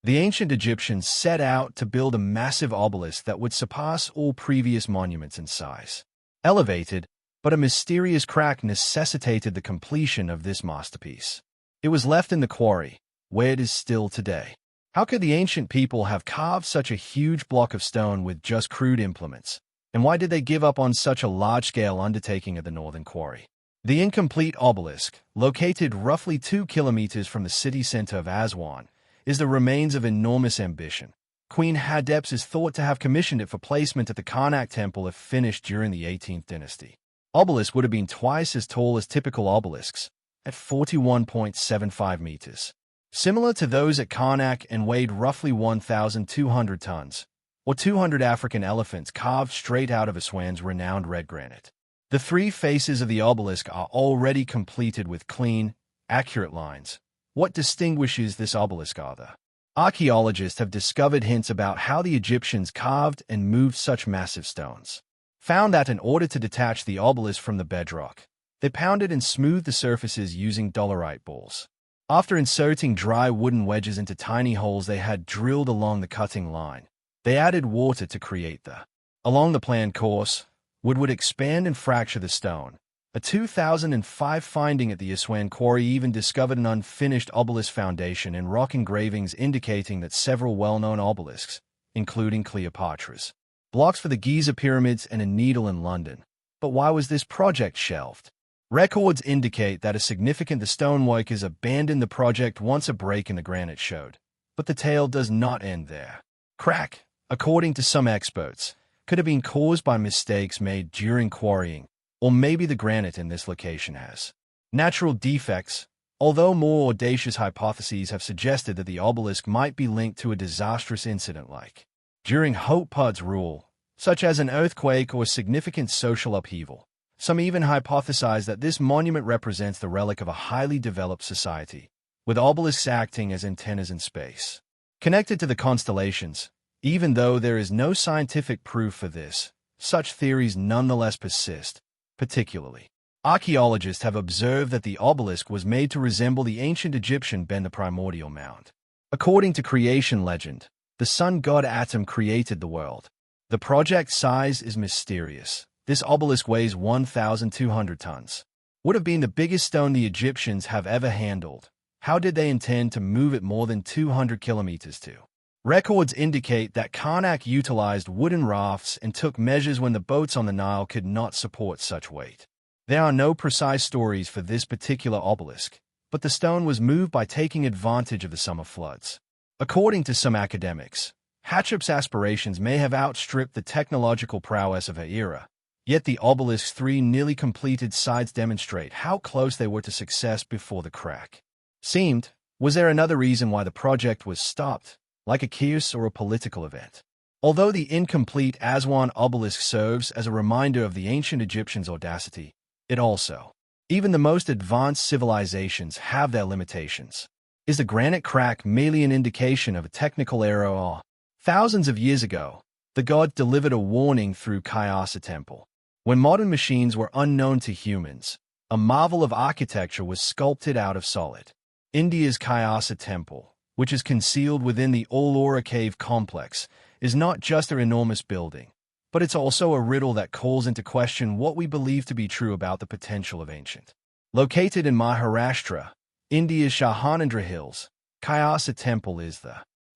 the ancient Egyptians set out to build a massive obelisk that would surpass all previous monuments in size. Elevated, but a mysterious crack necessitated the completion of this masterpiece. It was left in the quarry, where it is still today. How could the ancient people have carved such a huge block of stone with just crude implements? And why did they give up on such a large-scale undertaking at the northern quarry? The incomplete obelisk, located roughly 2 kilometers from the city center of Aswan, is the remains of enormous ambition. Queen Hatshepsut is thought to have commissioned it for placement at the Karnak temple if finished during the 18th dynasty. Obelisk would have been twice as tall as typical obelisks, at 41.75 meters. Similar to those at Karnak and weighed roughly 1,200 tons, or 200 African elephants carved straight out of Aswan's renowned red granite. The 3 faces of the obelisk are already completed with clean, accurate lines. What distinguishes this obelisk are the archaeologists have discovered hints about how the Egyptians carved and moved such massive stones. Found that in order to detach the obelisk from the bedrock, they pounded and smoothed the surfaces using dolerite balls. After inserting dry wooden wedges into tiny holes they had drilled along the cutting line, they added water to create along the planned course, wood would expand and fracture the stone. A 2005 finding at the Aswan quarry even discovered an unfinished obelisk foundation and rock engravings indicating that several well-known obelisks, including Cleopatra's, blocks for the Giza pyramids and a needle in London. But why was this project shelved? Records indicate that a significant stoneworkers abandoned the project once a break in the granite showed. But the tale does not end there. Crack, according to some experts, could have been caused by mistakes made during quarrying, or maybe the granite in this location has natural defects, although more audacious hypotheses have suggested that the obelisk might be linked to a disastrous incident like during Hotepud's rule, such as an earthquake or significant social upheaval. Some even hypothesize that this monument represents the relic of a highly developed society, with obelisks acting as antennas in space. Connected to the constellations, even though there is no scientific proof for this, such theories nonetheless persist. Particularly, archaeologists have observed that the obelisk was made to resemble the ancient Egyptian Ben, the primordial mound. According to creation legend, the sun god Atum created the world. The project size is mysterious. This obelisk weighs 1,200 tons. Would have been the biggest stone the Egyptians have ever handled. How did they intend to move it more than 200 kilometers to? Records indicate that Karnak utilized wooden rafts and took measures when the boats on the Nile could not support such weight. There are no precise stories for this particular obelisk, but the stone was moved by taking advantage of the summer floods. According to some academics, Hatshepsut's aspirations may have outstripped the technological prowess of her era. Yet the obelisk's 3 nearly completed sides demonstrate how close they were to success before the crack seemed. Was there another reason why the project was stopped, like a chaos or a political event? Although the incomplete Aswan obelisk serves as a reminder of the ancient Egyptians' audacity, it also, even the most advanced civilizations have their limitations. Is the granite crack merely an indication of a technical error or, thousands of years ago, the god delivered a warning through Kayasa Temple? When modern machines were unknown to humans, a marvel of architecture was sculpted out of solid. India's Kayasa Temple, which is concealed within the Ellora Cave complex, is not just an enormous building, but it's also a riddle that calls into question what we believe to be true about the potential of ancient. Located in Maharashtra, India's Shahanandra Hills, Kayasa Temple is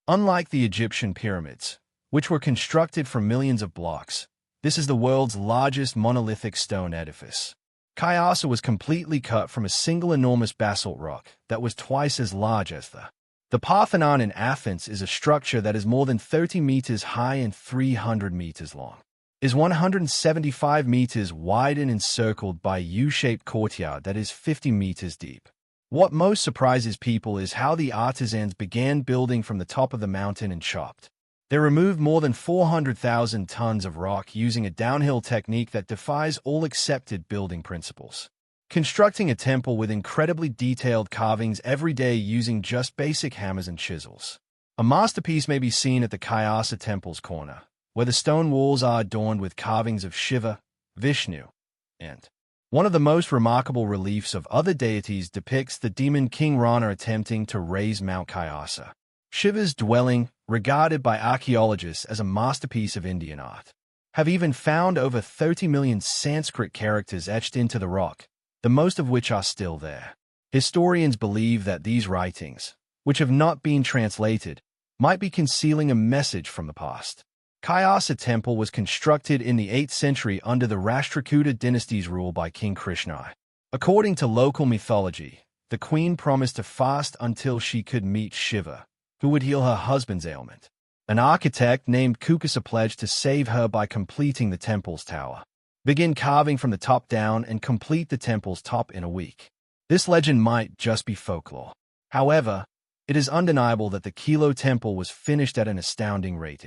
unlike the Egyptian pyramids, which were constructed from millions of blocks. This is the world's largest monolithic stone edifice. Kayasa was completely cut from a single enormous basalt rock that was twice as large as the Parthenon in Athens. Is a structure that is more than 30 meters high and 300 meters long, is 175 meters wide and encircled by a U-shaped courtyard that is 50 meters deep. What most surprises people is how the artisans began building from the top of the mountain and chopped. They removed more than 400,000 tons of rock using a downhill technique that defies all accepted building principles. Constructing a temple with incredibly detailed carvings every day using just basic hammers and chisels. A masterpiece may be seen at the Kayasa Temple's corner, where the stone walls are adorned with carvings of Shiva, Vishnu, and one of the most remarkable reliefs of other deities depicts the demon King Rana attempting to raise Mount Kayasa. Shiva's dwelling, regarded by archaeologists as a masterpiece of Indian art, have even found over 30 million Sanskrit characters etched into the rock, the most of which are still there. Historians believe that these writings, which have not been translated, might be concealing a message from the past. Kayasa Temple was constructed in the 8th century under the Rashtrakuta dynasty's rule by King Krishna. According to local mythology, the queen promised to fast until she could meet Shiva, who would heal her husband's ailment. An architect named Kukasa pledged to save her by completing the temple's tower. Begin carving from the top down and complete the temple's top in a week. This legend might just be folklore. However, it is undeniable that the Kilo Temple was finished at an astounding rate.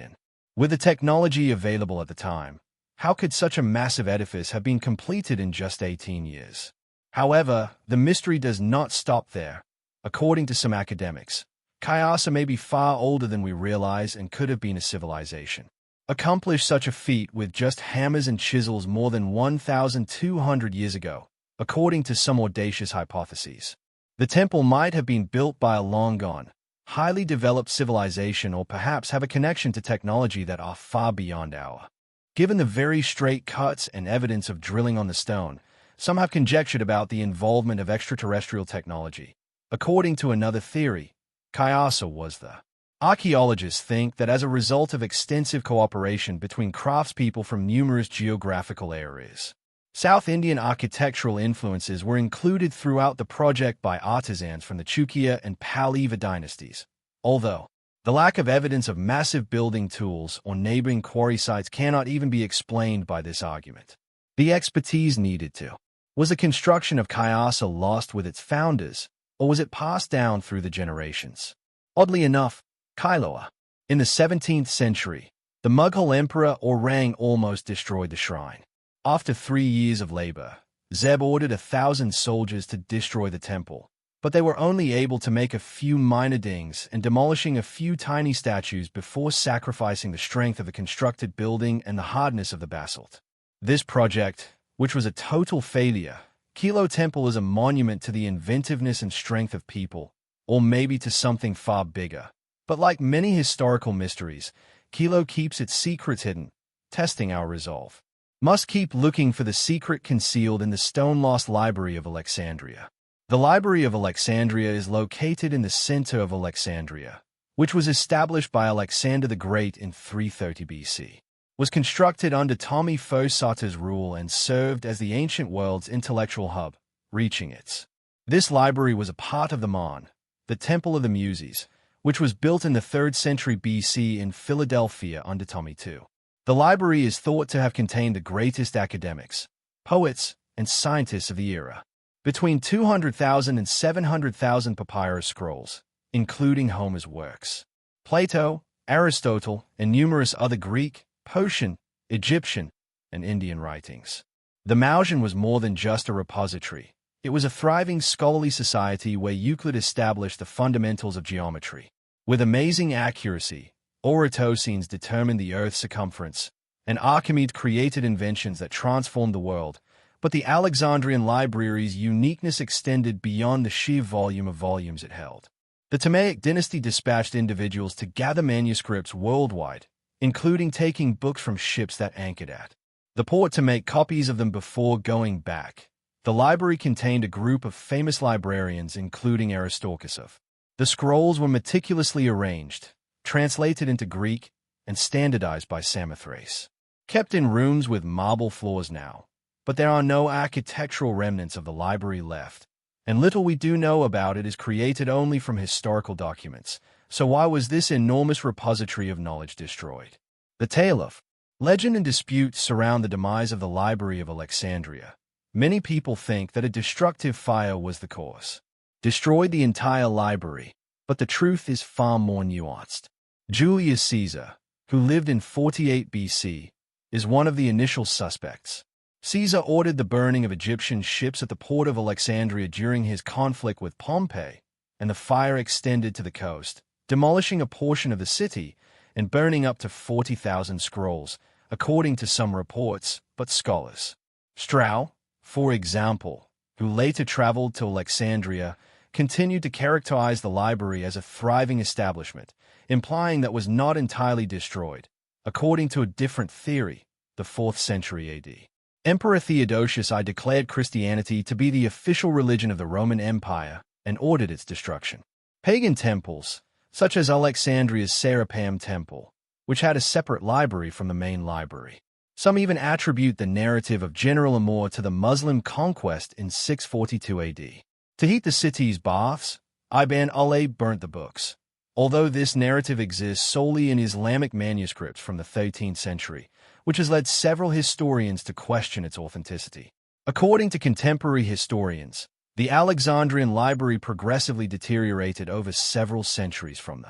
With the technology available at the time, how could such a massive edifice have been completed in just 18 years? However, the mystery does not stop there. According to some academics, Kayasa may be far older than we realize and could have been a civilization. Accomplished such a feat with just hammers and chisels more than 1,200 years ago, according to some audacious hypotheses. The temple might have been built by a long-gone, highly developed civilization or perhaps have a connection to technology that are far beyond our. Given the very straight cuts and evidence of drilling on the stone, some have conjectured about the involvement of extraterrestrial technology. According to another theory, Kayasa was the. Archaeologists think that as a result of extensive cooperation between craftspeople from numerous geographical areas, South Indian architectural influences were included throughout the project by artisans from the Chukya and Pallava dynasties. Although, the lack of evidence of massive building tools or neighboring quarry sites cannot even be explained by this argument. The expertise needed to. Was the construction of Kayasa lost with its founders, or was it passed down through the generations? Oddly enough, Kailawa. In the 17th century, the Mughal emperor Aurang almost destroyed the shrine. After 3 years of labor, Zeb ordered 1,000 soldiers to destroy the temple, but they were only able to make a few minor dings and demolishing a few tiny statues before sacrificing the strength of the constructed building and the hardness of the basalt. This project, which was a total failure, Kilo Temple is a monument to the inventiveness and strength of people, or maybe to something far bigger. But like many historical mysteries, Kilo keeps its secrets hidden, testing our resolve. Must keep looking for the secret concealed in the stone-lost Library of Alexandria. The Library of Alexandria is located in the center of Alexandria, which was established by Alexander the Great in 330 BC. Was constructed under Tommy Fosata's rule and served as the ancient world's intellectual hub, reaching its. This library was a part of the Mon, the Temple of the Muses, which was built in the 3rd century BC in Philadelphia under Tommy II. The library is thought to have contained the greatest academics, poets, and scientists of the era. Between 200,000 and 700,000 papyrus scrolls, including Homer's works, Plato, Aristotle, and numerous other Greek, Persian, Egyptian, and Indian writings. The Mausian was more than just a repository. It was a thriving scholarly society where Euclid established the fundamentals of geometry. With amazing accuracy, Eratosthenes determined the Earth's circumference, and Archimedes created inventions that transformed the world, but the Alexandrian library's uniqueness extended beyond the sheer volume of volumes it held. The Ptolemaic dynasty dispatched individuals to gather manuscripts worldwide, including taking books from ships that anchored at the port to make copies of them before going back. The library contained a group of famous librarians, including Aristarchus. The scrolls were meticulously arranged, translated into Greek, and standardized by Samothrace. Kept in rooms with marble floors now, but there are no architectural remnants of the library left, and little we do know about it is created only from historical documents. So why was this enormous repository of knowledge destroyed? The tale of legend and dispute surround the demise of the Library of Alexandria. Many people think that a destructive fire was the cause. destroyed the entire library, but the truth is far more nuanced. Julius Caesar, who lived in 48 BC, is one of the initial suspects. Caesar ordered the burning of Egyptian ships at the port of Alexandria during his conflict with Pompey, and the fire extended to the coast, demolishing a portion of the city and burning up to 40,000 scrolls, according to some reports, but scholars. Strauss, for example, who later traveled to Alexandria, continued to characterize the library as a thriving establishment, implying that it was not entirely destroyed. According to a different theory, the 4th century AD, Emperor Theodosius I declared Christianity to be the official religion of the Roman Empire and ordered its destruction. Pagan temples, such as Alexandria's Serapeum Temple, which had a separate library from the main library. Some even attribute the narrative of General Amor to the Muslim conquest in 642 AD. To heat the city's baths, Ibn Ali burnt the books. Although this narrative exists solely in Islamic manuscripts from the 13th century, which has led several historians to question its authenticity. According to contemporary historians, the Alexandrian library progressively deteriorated over several centuries from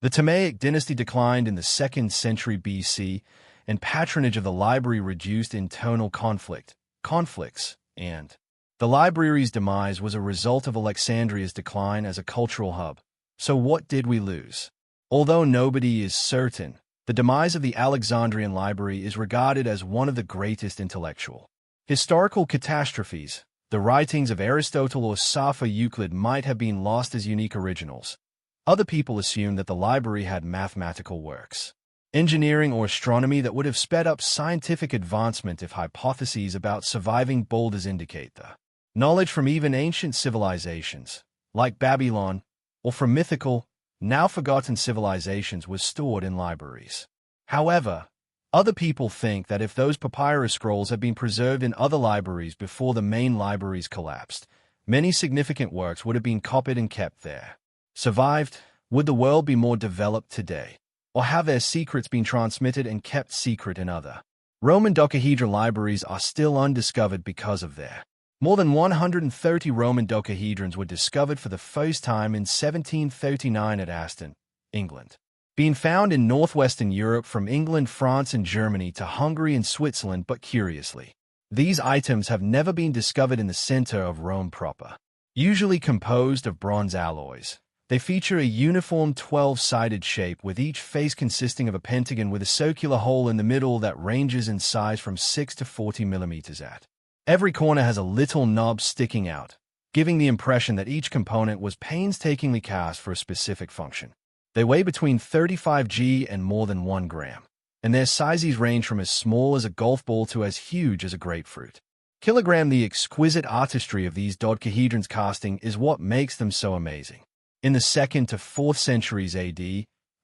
the Ptolemaic dynasty declined in the 2nd century BC, and patronage of the library reduced internal conflicts, and the library's demise was a result of Alexandria's decline as a cultural hub. So what did we lose? Although nobody is certain, the demise of the Alexandrian library is regarded as one of the greatest intellectual historical catastrophes. The writings of Aristotle or Sappho Euclid might have been lost as unique originals. Other people assume that the library had mathematical works, engineering or astronomy that would have sped up scientific advancement if hypotheses about surviving boulders indicate the knowledge from even ancient civilizations, like Babylon, or from mythical, now forgotten civilizations was stored in libraries. However, other people think that if those papyrus scrolls had been preserved in other libraries before the main libraries collapsed, many significant works would have been copied and kept there. Survived, would the world be more developed today? Or have their secrets been transmitted and kept secret in other Roman dodecahedral libraries are still undiscovered because of their more than 130 Roman dodecahedrons were discovered for the first time in 1739 at Aston, England. Being found in northwestern Europe from England, France, and Germany to Hungary and Switzerland, but curiously, these items have never been discovered in the center of Rome proper. Usually composed of bronze alloys, they feature a uniform 12-sided shape with each face consisting of a pentagon with a circular hole in the middle that ranges in size from 6 to 40 millimeters at. Every corner has a little knob sticking out, giving the impression that each component was painstakingly cast for a specific function. They weigh between 35 g and more than 1 gram, and their sizes range from as small as a golf ball to as huge as a grapefruit. Kilogram. The exquisite artistry of these dodecahedrons casting is what makes them so amazing. In the 2nd to 4th centuries AD,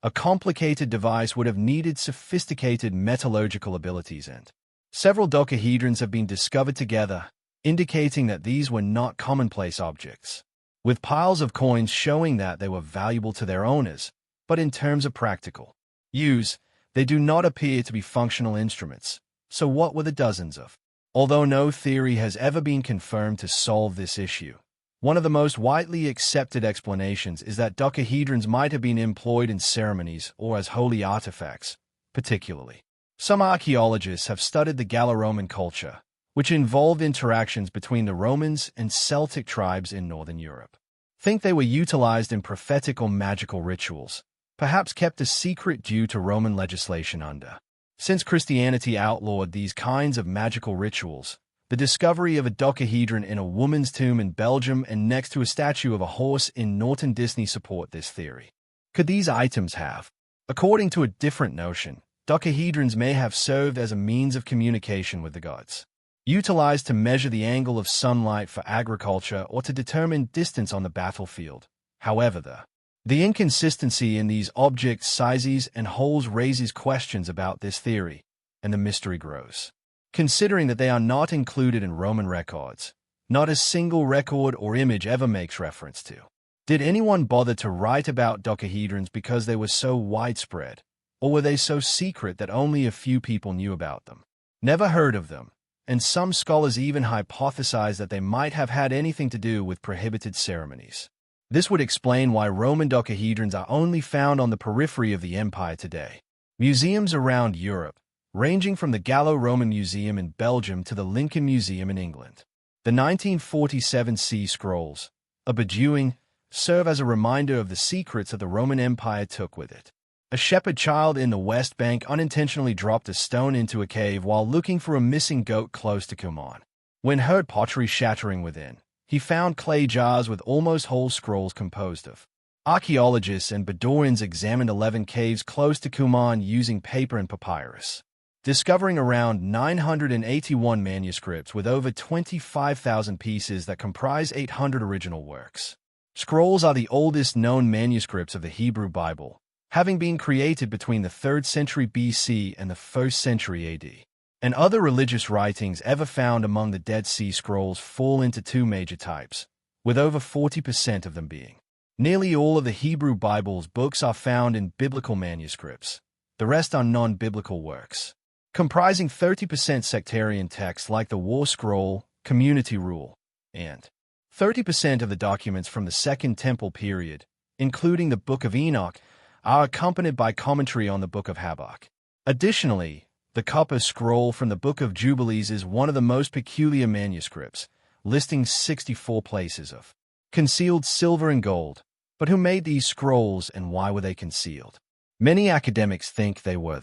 a complicated device would have needed sophisticated metallurgical abilities, and several dodecahedrons have been discovered together, indicating that these were not commonplace objects, with piles of coins showing that they were valuable to their owners, but in terms of practical use, they do not appear to be functional instruments. So what were the dozens of? Although no theory has ever been confirmed to solve this issue, one of the most widely accepted explanations is that dodecahedrons might have been employed in ceremonies or as holy artifacts, particularly. Some archaeologists have studied the Gallo-Roman culture, which involved interactions between the Romans and Celtic tribes in northern Europe. Think they were utilized in prophetic or magical rituals, perhaps kept a secret due to Roman legislation under. Since Christianity outlawed these kinds of magical rituals, the discovery of a dodecahedron in a woman's tomb in Belgium and next to a statue of a horse in Norton Disney support this theory. Could these items have? According to a different notion, dodecahedrons may have served as a means of communication with the gods, utilized to measure the angle of sunlight for agriculture or to determine distance on the battlefield. However, the inconsistency in these objects' sizes and holes raises questions about this theory, and the mystery grows. Considering that they are not included in Roman records, not a single record or image ever makes reference to. Did anyone bother to write about dodecahedrons because they were so widespread, or were they so secret that only a few people knew about them? Never heard of them, and some scholars even hypothesize that they might have had anything to do with prohibited ceremonies. This would explain why Roman dodecahedrons are only found on the periphery of the empire today. Museums around Europe, ranging from the Gallo-Roman Museum in Belgium to the Lincoln Museum in England. The 1947 Sea Scrolls, a bedewing, serve as a reminder of the secrets that the Roman Empire took with it. A shepherd child in the West Bank unintentionally dropped a stone into a cave while looking for a missing goat close to Qumran. When heard pottery shattering within, he found clay jars with almost whole scrolls composed of. Archaeologists and Bedouins examined 11 caves close to Qumran using paper and papyrus, discovering around 981 manuscripts with over 25,000 pieces that comprise 800 original works. Scrolls are the oldest known manuscripts of the Hebrew Bible, having been created between the 3rd century BC and the 1st century AD. And other religious writings ever found among the Dead Sea Scrolls fall into two major types, with over 40% of them being. Nearly all of the Hebrew Bible's books are found in biblical manuscripts. The rest are non-biblical works, comprising 30% sectarian texts like the War Scroll, Community Rule, and 30% of the documents from the Second Temple period, including the Book of Enoch, are accompanied by commentary on the Book of Habakkuk. Additionally, the Copper Scroll from the Book of Jubilees is one of the most peculiar manuscripts, listing 64 places of concealed silver and gold. But who made these scrolls and why were they concealed? Many academics think they were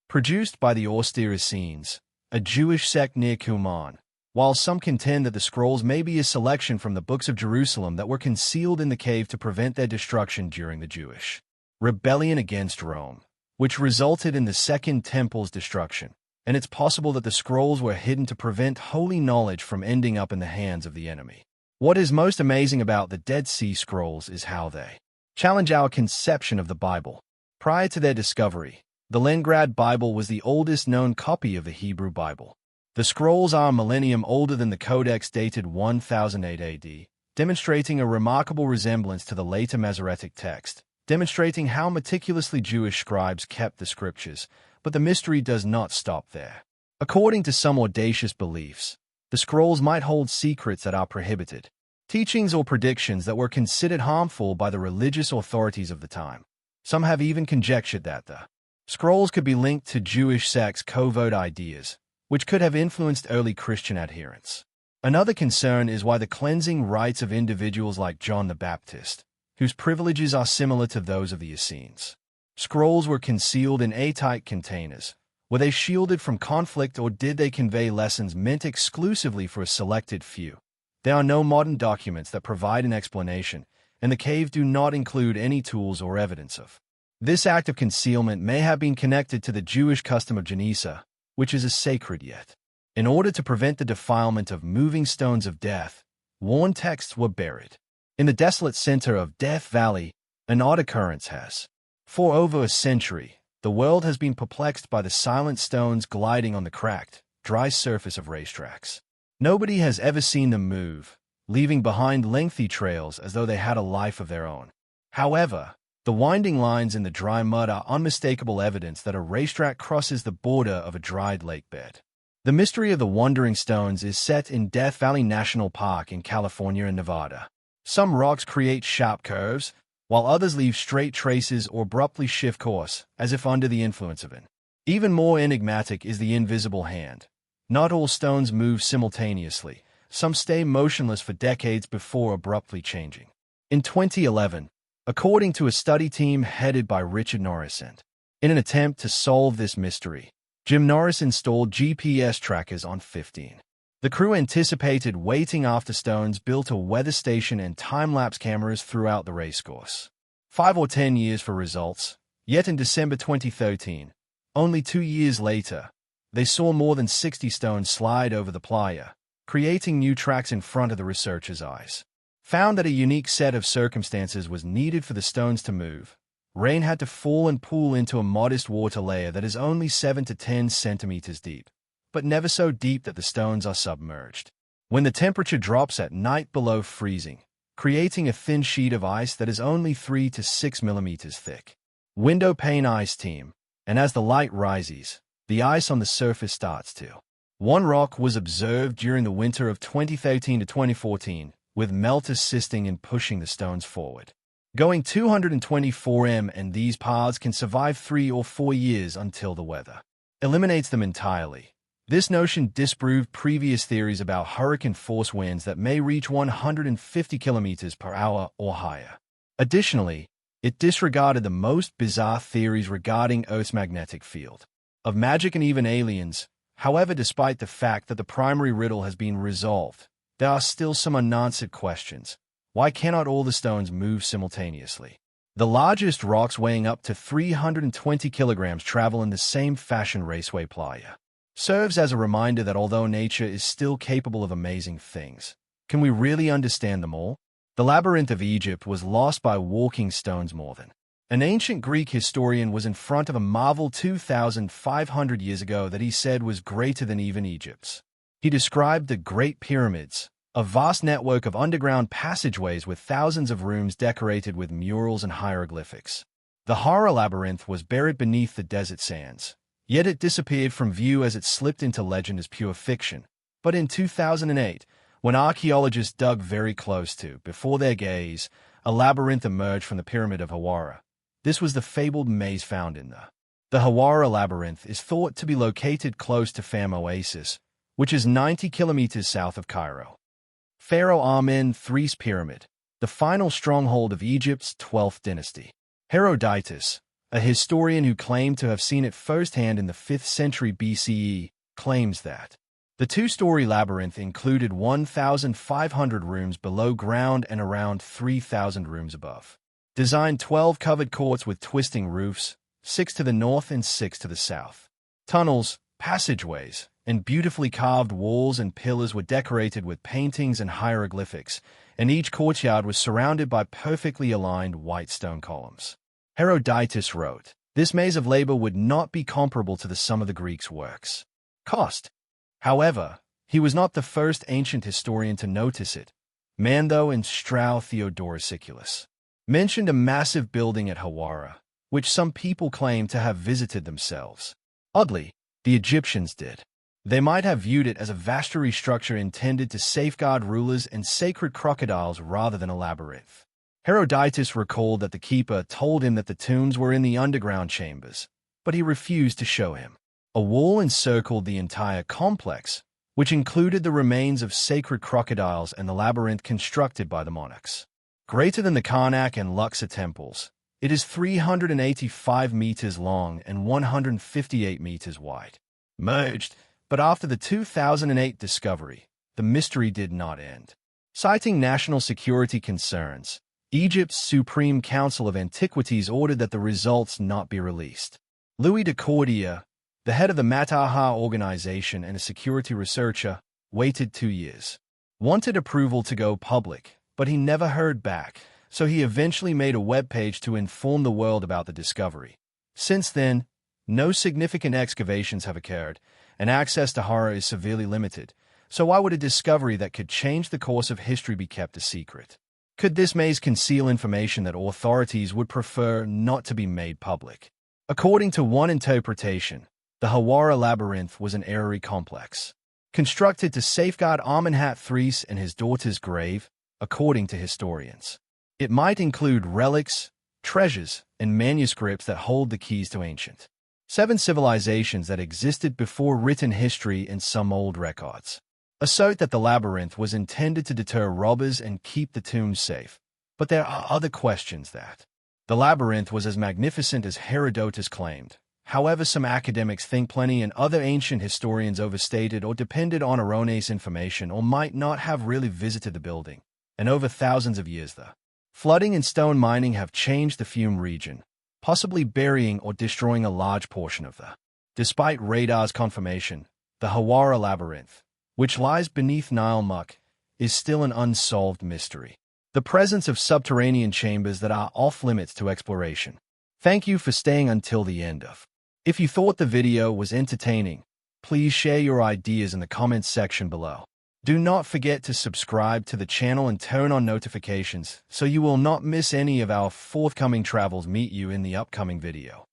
produced by the Essenes, a Jewish sect near Qumran, while some contend that the scrolls may be a selection from the books of Jerusalem that were concealed in the cave to prevent their destruction during the Jewish rebellion against Rome, which resulted in the Second Temple's destruction, and it's possible that the scrolls were hidden to prevent holy knowledge from ending up in the hands of the enemy. What is most amazing about the Dead Sea Scrolls is how they challenge our conception of the Bible. Prior to their discovery, the Leningrad Bible was the oldest known copy of the Hebrew Bible. The scrolls are a millennium older than the Codex dated 1008 AD, demonstrating a remarkable resemblance to the later Masoretic text, demonstrating how meticulously Jewish scribes kept the scriptures, but the mystery does not stop there. According to some audacious beliefs, the scrolls might hold secrets that are prohibited, teachings or predictions that were considered harmful by the religious authorities of the time. Some have even conjectured that the scrolls could be linked to Jewish sects' covert ideas, which could have influenced early Christian adherents. Another concern is why the cleansing rites of individuals like John the Baptist, whose privileges are similar to those of the Essenes. Scrolls were concealed in airtight containers. Were they shielded from conflict, or did they convey lessons meant exclusively for a selected few? There are no modern documents that provide an explanation, and the cave do not include any tools or evidence of. This act of concealment may have been connected to the Jewish custom of Genisa, which is a sacred yet. In order to prevent the defilement of moving stones of death, worn texts were buried. In the desolate center of Death Valley, an odd occurrence has. For over a century, the world has been perplexed by the silent stones gliding on the cracked, dry surface of racetracks. Nobody has ever seen them move, leaving behind lengthy trails as though they had a life of their own. However, the winding lines in the dry mud are unmistakable evidence that a racetrack crosses the border of a dried lake bed. The mystery of the wandering stones is set in Death Valley National Park in California and Nevada. Some rocks create sharp curves, while others leave straight traces or abruptly shift course, as if under the influence of it. Even more enigmatic is the invisible hand. Not all stones move simultaneously. Some stay motionless for decades before abruptly changing. In 2011, according to a study team headed by Richard Norris, and in an attempt to solve this mystery, Jim Norris installed GPS trackers on 15. The crew anticipated waiting after stones, built a weather station and time-lapse cameras throughout the racecourse. 5 or 10 years for results, yet in December 2013, only 2 years later, they saw more than 60 stones slide over the playa, creating new tracks in front of the researchers' eyes. Found that a unique set of circumstances was needed for the stones to move. Rain had to fall and pool into a modest water layer that is only 7 to 10 centimeters deep, but never so deep that the stones are submerged. When the temperature drops at night below freezing, creating a thin sheet of ice that is only 3 to 6 millimeters thick. Window pane ice team, and as the light rises, the ice on the surface starts to. One rock was observed during the winter of 2013 to 2014, with melt assisting in pushing the stones forward. Going 224 m, and these paths can survive 3 or 4 years until the weather eliminates them entirely. This notion disproved previous theories about hurricane-force winds that may reach 150 kilometers per hour or higher. Additionally, it disregarded the most bizarre theories regarding Earth's magnetic field, of magic and even aliens. However, despite the fact that the primary riddle has been resolved, there are still some unanswered questions. Why cannot all the stones move simultaneously? The largest rocks weighing up to 320 kilograms travel in the same fashion raceway playa. Serves as a reminder that although nature is still capable of amazing things, can we really understand them all? The labyrinth of Egypt was lost by walking stones more than. An ancient Greek historian was in front of a marvel 2,500 years ago that he said was greater than even Egypt's. He described the Great Pyramids, a vast network of underground passageways with thousands of rooms decorated with murals and hieroglyphics. The horror labyrinth was buried beneath the desert sands. Yet it disappeared from view as it slipped into legend as pure fiction. But in 2008, when archaeologists dug very close to, before their gaze, a labyrinth emerged from the Pyramid of Hawara. This was the fabled maze found in the Hawara labyrinth is thought to be located close to Fam Oasis, which is 90 kilometers south of Cairo. Pharaoh Amen-III's pyramid, the final stronghold of Egypt's 12th dynasty. Herodotus, a historian who claimed to have seen it firsthand in the 5th century BCE, claims that the two-story labyrinth included 1,500 rooms below ground and around 3,000 rooms above. Designed 12 covered courts with twisting roofs, 6 to the north and 6 to the south. Tunnels, passageways, and beautifully carved walls and pillars were decorated with paintings and hieroglyphics, and each courtyard was surrounded by perfectly aligned white stone columns. Herodotus wrote, "This maze of labor would not be comparable to the sum of the Greeks' works." Cost. However, he was not the first ancient historian to notice it. Mando and Strauss Theodorus Siculus mentioned a massive building at Hawara, which some people claim to have visited themselves. Oddly, the Egyptians did. They might have viewed it as a vestry structure intended to safeguard rulers and sacred crocodiles rather than a labyrinth. Herodotus recalled that the keeper told him that the tombs were in the underground chambers, but he refused to show him. A wall encircled the entire complex, which included the remains of sacred crocodiles and the labyrinth constructed by the monarchs. Greater than the Karnak and Luxor temples, it is 385 meters long and 158 meters wide. Merged, but after the 2008 discovery, the mystery did not end. Citing national security concerns, Egypt's Supreme Council of Antiquities ordered that the results not be released. Louis de Cordia, the head of the Mataha organization and a security researcher, waited 2 years. Wanted approval to go public, but he never heard back, so he eventually made a webpage to inform the world about the discovery. Since then, no significant excavations have occurred, and access to horror is severely limited, so why would a discovery that could change the course of history be kept a secret? Could this maze conceal information that authorities would prefer not to be made public? According to one interpretation, the Hawara labyrinth was an airy complex, constructed to safeguard Amenhotep III and his daughter's grave, according to historians. It might include relics, treasures, and manuscripts that hold the keys to ancient 7 civilizations that existed before written history and some old records. Assert that the labyrinth was intended to deter robbers and keep the tombs safe. But there are other questions that. The labyrinth was as magnificent as Herodotus claimed. However, some academics think Pliny and other ancient historians overstated or depended on erroneous information or might not have really visited the building. And over thousands of years, the flooding and stone mining have changed the Fiume region, possibly burying or destroying a large portion of the. Despite radar's confirmation, the Hawara labyrinth, which lies beneath Nile muck, is still an unsolved mystery. The presence of subterranean chambers that are off-limits to exploration. Thank you for staying until the end of. If you thought the video was entertaining, please share your ideas in the comments section below. Do not forget to subscribe to the channel and turn on notifications so you will not miss any of our forthcoming travels. Meet you in the upcoming video.